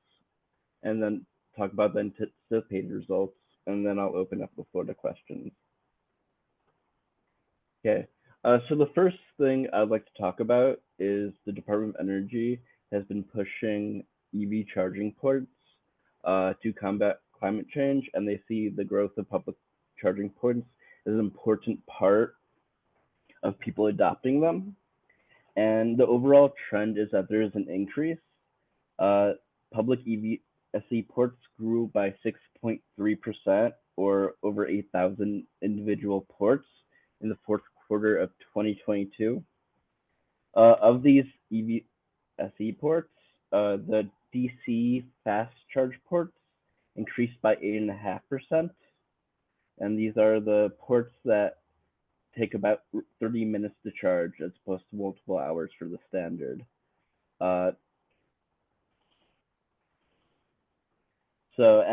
and then talk about the anticipated results, and then I'll open up the floor to questions. Okay, so the first thing I'd like to talk about is the Department of Energy has been pushing EV charging ports to combat climate change, and they see the growth of public charging ports as an important part of people adopting them. And the overall trend is that there is an increase. Public EV SE ports grew by 6.3%, or over 8,000 individual ports in the fourth quarter of 2022. Of these EV SE ports, the DC fast charge ports increased by 8.5%. And these are the ports that take about 30 minutes to charge as opposed to multiple hours for the standard.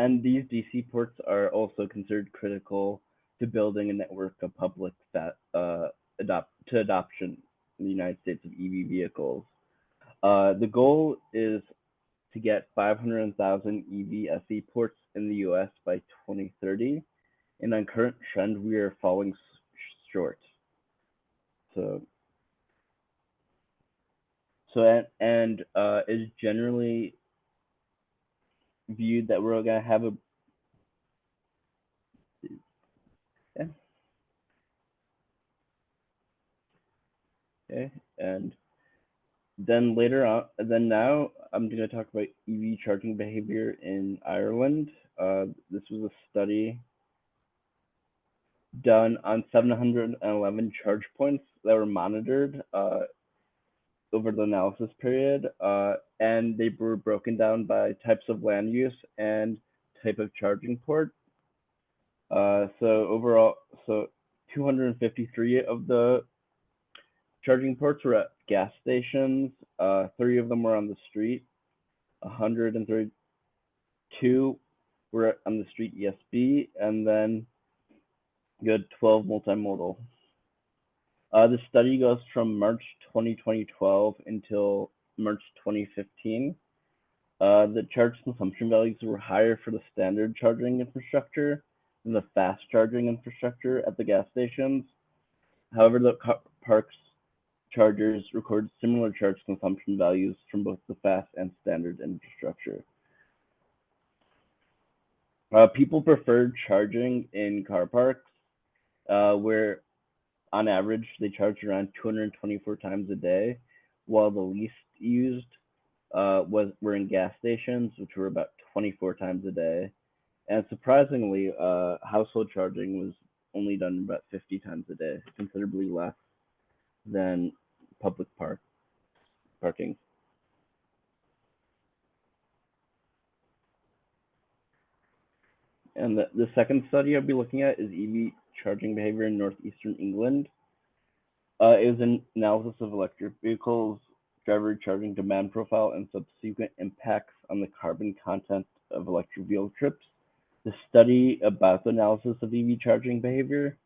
And these DC ports are also considered critical to building a network of public adoption in the United States of EV vehicles. The goal is to get 500,000 EV SE ports in the US by 2030. And on current trend, we are falling short. It's generally viewed that we're gonna have a and then later on, now I'm gonna talk about EV charging behavior in Ireland. This was a study done on 711 charge points that were monitored over the analysis period, and they were broken down by types of land use and type of charging port. Overall, 253 of the charging ports were at gas stations, 30 of them were on the street, 132 were on the street ESB, and then you had 12 multimodal. The study goes from March 2012 until March 2015. The charge consumption values were higher for the standard charging infrastructure than the fast charging infrastructure at the gas stations. However, the parks chargers record similar charge consumption values from both the fast and standard infrastructure. People preferred charging in car parks, where on average they charged around 224 times a day, while the least used were in gas stations, which were about 24 times a day. And surprisingly, household charging was only done about 50 times a day, considerably less than public parking. And the second study I'll be looking at is EV charging behavior in northeastern England. It was an analysis of electric vehicles, driver charging demand profile, and subsequent impacts on the carbon content of electric vehicle trips. The study about the analysis of EV charging behavior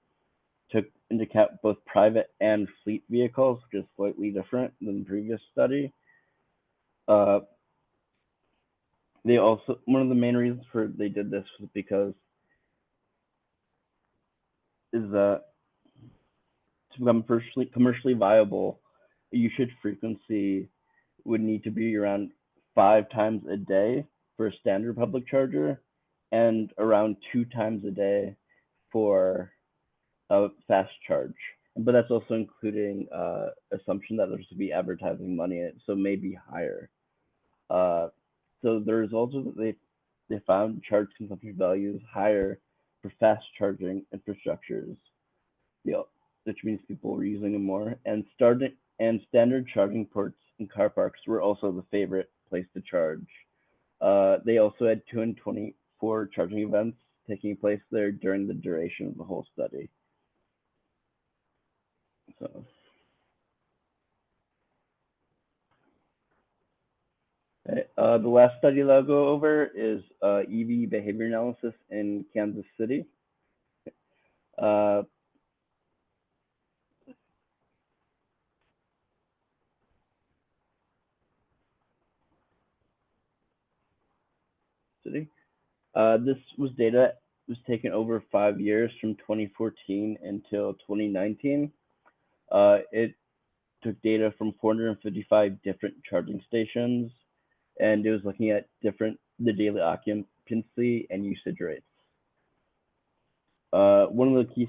took into account both private and fleet vehicles, which is slightly different than the previous study. One of the main reasons for they did this was because to become commercially viable, a usage frequency would need to be around 5 times a day for a standard public charger, and around 2 times a day for a fast charge. But that's also including assumption that there's to be advertising money in it, so maybe higher. So the results are that they found charge consumption values higher for fast charging infrastructures, which means people were using them more. And standard charging ports in car parks were also the favorite place to charge. They also had 224 charging events taking place there during the duration of the whole study. So. Okay, the last study that I'll go over is EV behavior analysis in Kansas City. This was data was taken over 5 years from 2014 until 2019. It took data from 455 different charging stations, and it was looking at the daily occupancy and usage rates. One of the key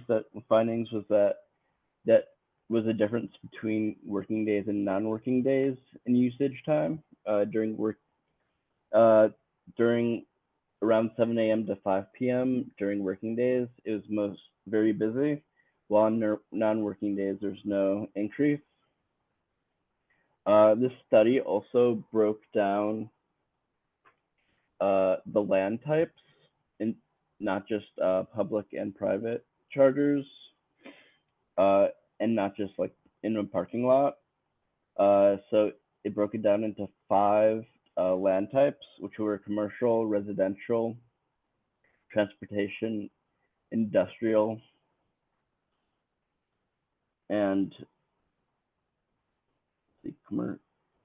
findings was that was a difference between working days and non-working days in usage time. During around 7 a.m. to 5 p.m. during working days, it was very busy, while on non-working days, there's no increase. This study also broke down the LAN types, and not just public and private chargers, and not just like in a parking lot. So it broke it down into 5 LAN types, which were commercial, residential, transportation, industrial, and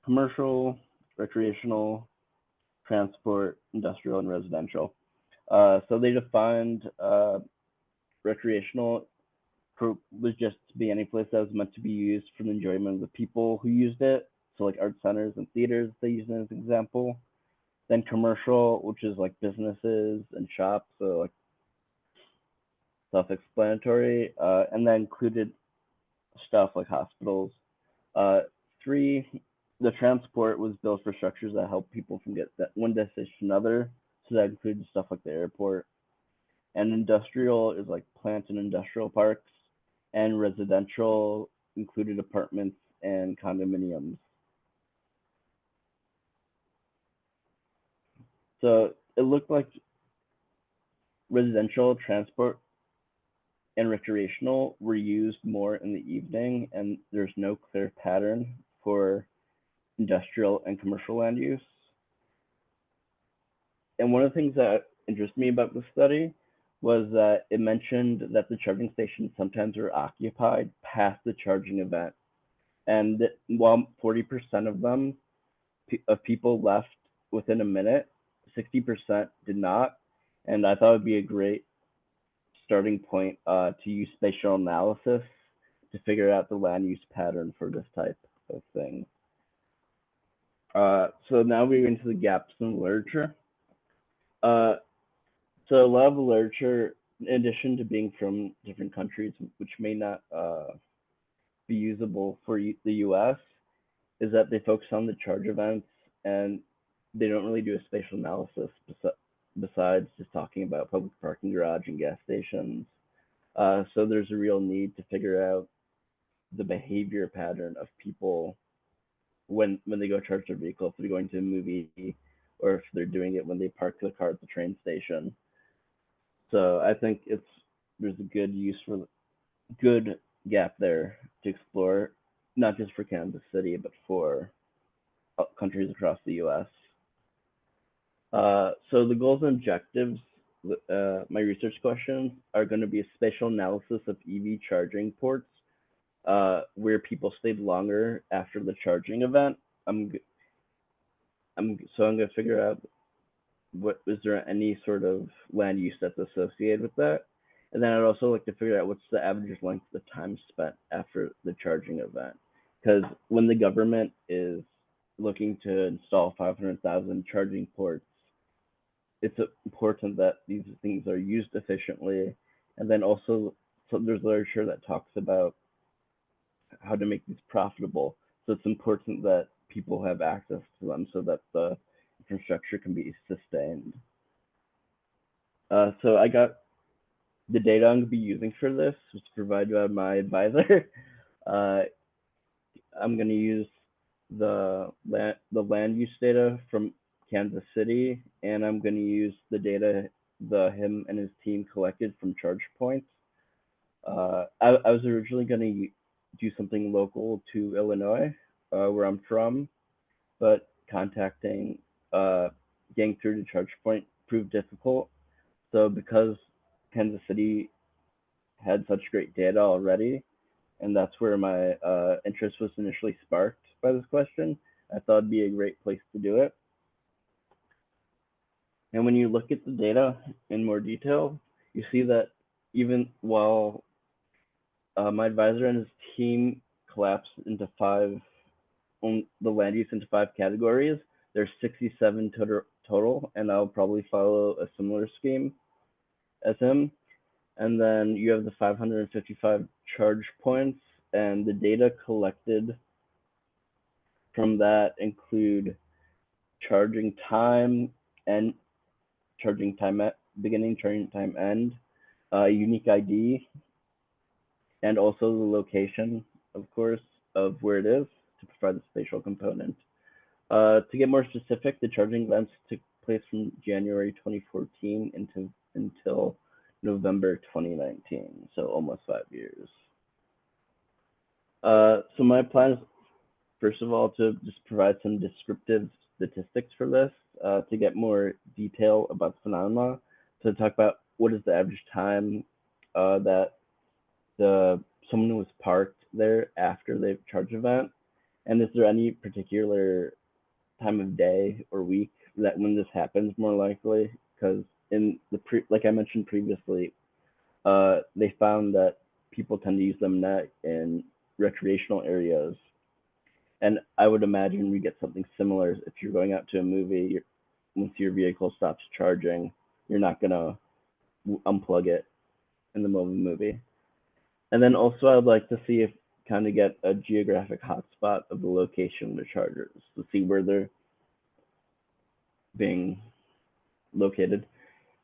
commercial, recreational, transport, industrial, and residential. So they defined recreational was just to be any place that was meant to be used for the enjoyment of the people who used it. So like art centers and theaters, they use it as an example. Then commercial, which is like businesses and shops, so like self-explanatory, and that included stuff like hospitals. 3, the transport was built for structures that help people from get that one destination to another, so that included stuff like the airport. And industrial is like plant and industrial parks, and residential included apartments and condominiums. So it looked like residential, transport, and recreational were used more in the evening, and there's no clear pattern for industrial and commercial land use. And one of the things that interested me about this study was that it mentioned that the charging stations sometimes are occupied past the charging event. And while 40% of them, of people left within a minute, 60% did not. And I thought it would be a great starting point to use spatial analysis to figure out the land use pattern for this type of thing. So now we're into the gaps in literature. So a lot of the literature, in addition to being from different countries, which may not be usable for the US, is that they focus on the charge events and they don't really do a spatial analysis besides just talking about public parking garage and gas stations. So there's a real need to figure out the behavior pattern of people when they go charge their vehicle, if they're going to a movie, or if they're doing it when they park the car at the train station. So I think there's a good gap there to explore, not just for Kansas City, but for countries across the US. So the goals and objectives, my research questions are going to be a spatial analysis of EV charging ports, where people stayed longer after the charging event. I'm going to figure out is there any sort of land use that's associated with that, and then I'd also like to figure out what's the average length of the time spent after the charging event, because when the government is looking to install 500,000 charging ports, it's important that these things are used efficiently. And then also, so there's literature that talks about how to make these profitable. So it's important that people have access to them so that the infrastructure can be sustained. So I got the data I'm going to be using for this was provided by my advisor. I'm going to use the land use data from Kansas City, and I'm going to use the data him and his team collected from charge points. I was originally going to do something local to Illinois, where I'm from, but getting through to charge point proved difficult. So because Kansas City had such great data already, and that's where my interest was initially sparked by this question, I thought it'd be a great place to do it. And when you look at the data in more detail, you see that even while my advisor and his team collapsed into the land use into 5 categories, there's 67 total, and I'll probably follow a similar scheme as him. And then you have the 555 charge points, and the data collected from that include charging time and charging time at beginning, charging time end, unique ID, and also the location, of course, of where it is to provide the spatial component. To get more specific, the charging events took place from January 2014 until November 2019, so almost 5 years. So my plan is, first of all, to just provide some descriptive statistics for this, to get more detail about the phenomena, to talk about what is the average time that someone was parked there after the charge event, and is there any particular time of day or week that when this happens more likely? Because like I mentioned previously, they found that people tend to use them in recreational areas, and I would imagine we get something similar if you're going out to a movie. Once your vehicle stops charging, you're not gonna unplug it in the middle of the movie. And then also I'd like to see if kind of get a geographic hotspot of the location of the chargers to see where they're being located.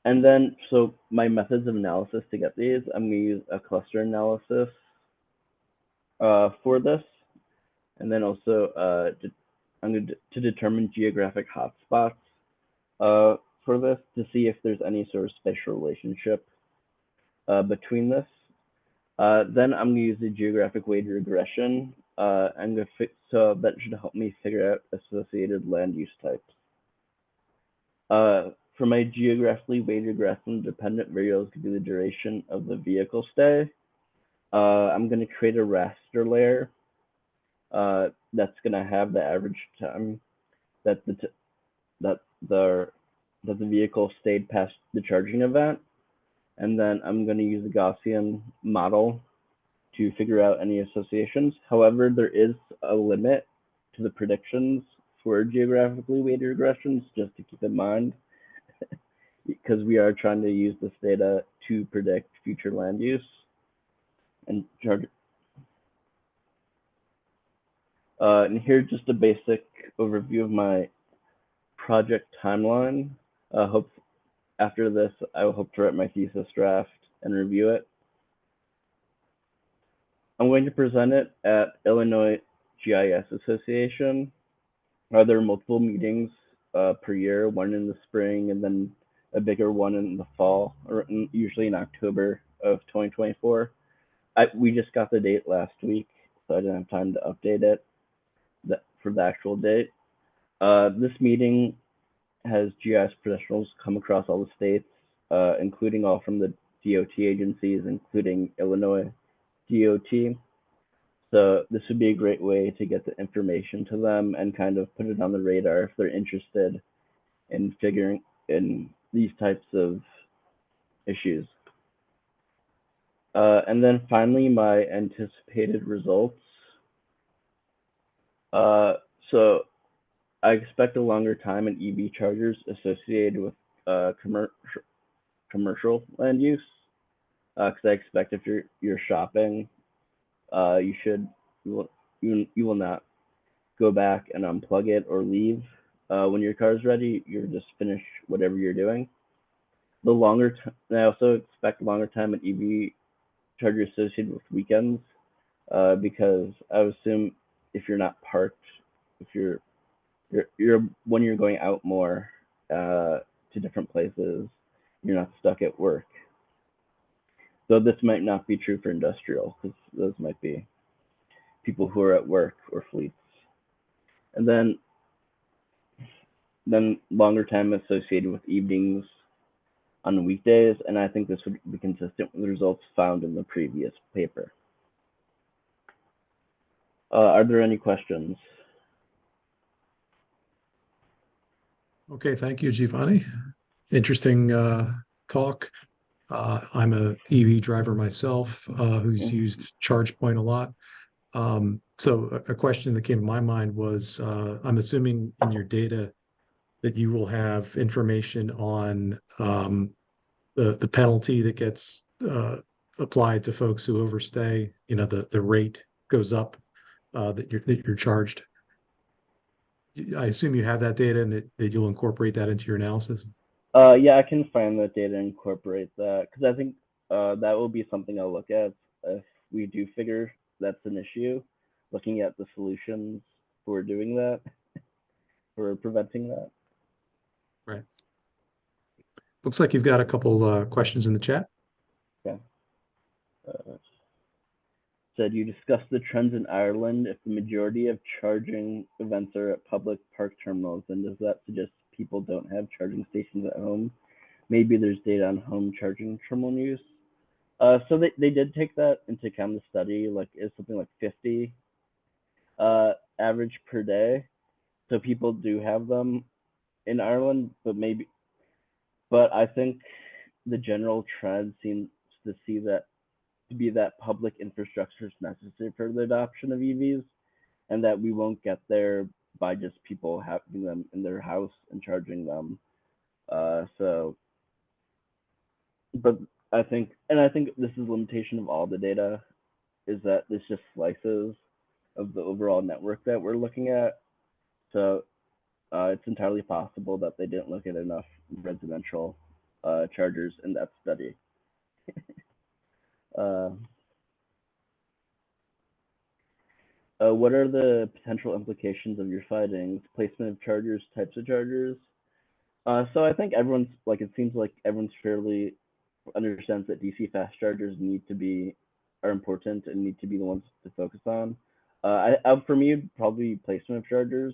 And then, so my methods of analysis to get these, I'm going to use a cluster analysis for this. And then also I'm going to determine geographic hotspots for this to see if there's any sort of spatial relationship between this. Then I'm going to use the geographic weighted regression. So that should help me figure out associated land use types. For my geographically weighted regression, dependent variables could be the duration of the vehicle stay. I'm going to create a raster layer that's going to have the average time that the vehicle stayed past the charging event. And then I'm going to use a Gaussian model to figure out any associations. However, there is a limit to the predictions for geographically weighted regressions, just to keep in mind, because we are trying to use this data to predict future land use and charge. And here's just a basic overview of my project timeline. After this, I will hope to write my thesis draft and review it. I'm going to present it at Illinois GIS Association. There are multiple meetings per year, one in the spring and then a bigger one in the fall, or usually in October of 2024. We just got the date last week, so I didn't have time to update it for the actual date. This meeting has GIS professionals come across all the states, including all from the DOT agencies, including Illinois DOT. So this would be a great way to get the information to them and kind of put it on the radar if they're interested in figuring in these types of issues. And then finally, my anticipated results. So I expect a longer time in EV chargers associated with commercial land use, because I expect if you're shopping, you will not go back and unplug it or leave when your car is ready. You're just finish whatever you're doing. I also expect longer time at EV chargers associated with weekends, because I would assume if you're not parked if you're when you're going out more to different places, you're not stuck at work. Though this might not be true for industrial, because those might be people who are at work or fleets. And then longer time associated with evenings on weekdays, and I think this would be consistent with the results found in the previous paper. Are there any questions? Okay, thank you, Giovanni. Interesting talk. I'm a EV driver myself who's used ChargePoint a lot. So a question that came to my mind was, I'm assuming in your data that you will have information on the penalty that gets applied to folks who overstay. You know, the rate goes up that you're charged. I assume you have that data and that you'll incorporate that into your analysis. Yeah, I can find that data and incorporate that, because I think that will be something I'll look at if we do figure that's an issue, looking at the solutions for doing that, for preventing that. Right. Looks like you've got a couple questions in the chat. Yeah. Said you discussed the trends in Ireland. If the majority of charging events are at public park terminals, then does that suggest people don't have charging stations at home? Maybe there's data on home charging terminal use. So they did take that into account in the study, like it's something like 50 average per day. So people do have them in Ireland, but I think the general trend seems to be that public infrastructure is necessary for the adoption of EVs, and that we won't get there by just people having them in their house and charging them. But I think this is a limitation of all the data, is that there's just slices of the overall network that we're looking at. So it's entirely possible that they didn't look at enough residential chargers in that study. What are the potential implications of your findings? Placement of chargers, types of chargers. So I think it seems like everyone's fairly understands that DC fast chargers are important and need to be the ones to focus on. For me, probably placement of chargers,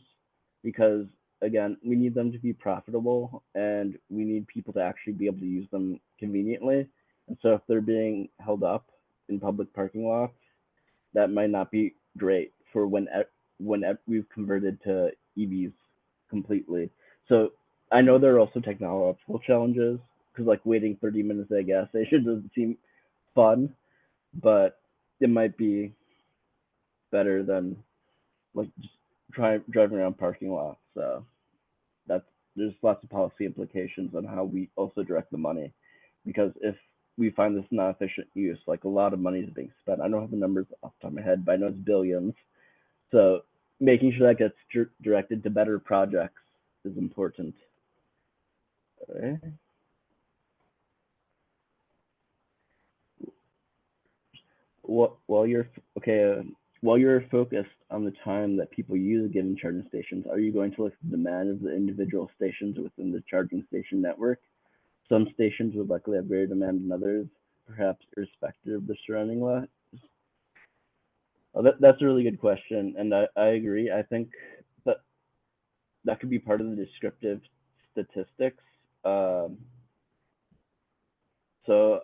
because again, we need them to be profitable and we need people to actually be able to use them conveniently. And so if they're being held up in public parking lots, that might not be great for when we've converted to EVs completely. So I know there are also technological challenges, because like waiting 30 minutes at a gas station doesn't seem fun, but it might be better than like just driving around parking lots. So there's lots of policy implications on how we also direct the money, because if we find this not efficient use, like a lot of money is being spent. I don't have the numbers off the top of my head, but I know it's billions. So making sure that gets directed to better projects is important. Okay. While you're focused on the time that people use a given charging stations, are you going to look at the demand of the individual stations within the charging station network? Some stations would likely have greater demand than others, perhaps irrespective of the surrounding lots. That's a really good question, and I agree. I think that could be part of the descriptive statistics. So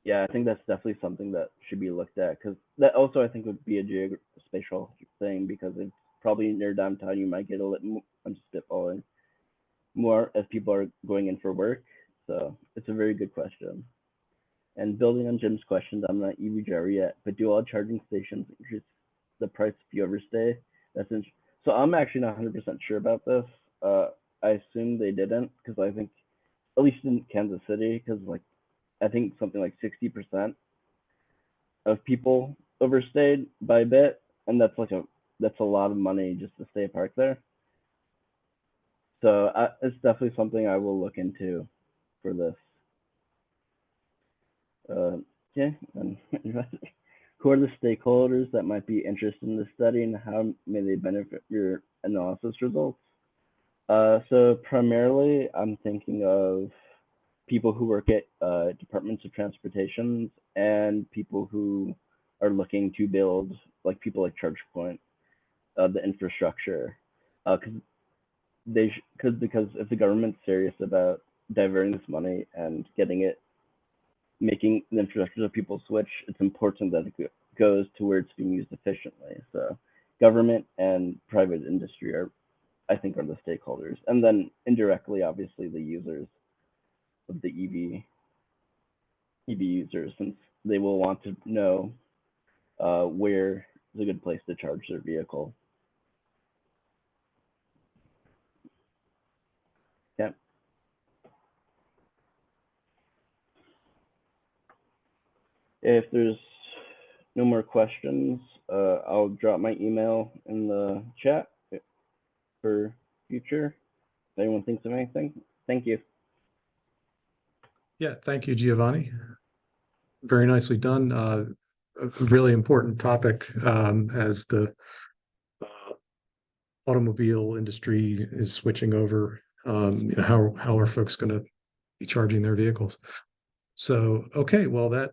yeah, I think that's definitely something that should be looked at, because that also I think would be a geospatial thing, because it's probably near downtown you might get a little, I'm spitballing, more as people are going in for work. So it's a very good question. And building on Jim's questions, I'm not EV driver yet, but do all charging stations increase the price if you overstay? So I'm actually not 100% sure about this. I assume they didn't, because I think, at least in Kansas City, because like I think something like 60% of people overstayed by a bit, and that's a lot of money just to stay parked there. So it's definitely something I will look into for this. Okay, and who are the stakeholders that might be interested in the study and how may they benefit your analysis results? So primarily, I'm thinking of people who work at departments of transportation and people who are looking to build, like people like ChargePoint, the infrastructure, because if the government's serious about diverting this money and making the infrastructure so people switch, it's important that it goes to where it's being used efficiently. So government and private industry I think, are the stakeholders. And then indirectly, obviously, the users of the EV users, since they will want to know where is a good place to charge their vehicle. Yeah. If there's no more questions, I'll drop my email in the chat for future. If anyone thinks of anything, thank you. Yeah, thank you, Giovanni. Very nicely done. A really important topic as the automobile industry is switching over. How are folks going to be charging their vehicles? So, okay, well, that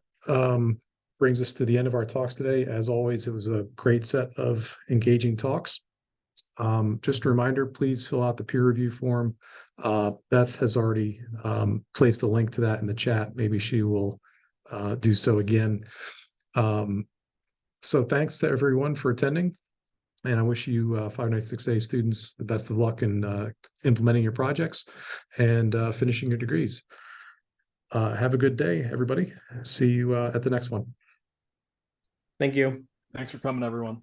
brings us to the end of our talks today. As always, it was a great set of engaging talks. Just a reminder, please fill out the peer review form. Beth has already placed a link to that in the chat. Maybe she will do so again. So thanks to everyone for attending. And I wish you 596A students the best of luck in implementing your projects and finishing your degrees. Have a good day, everybody. See you at the next one. Thank you. Thanks for coming, everyone.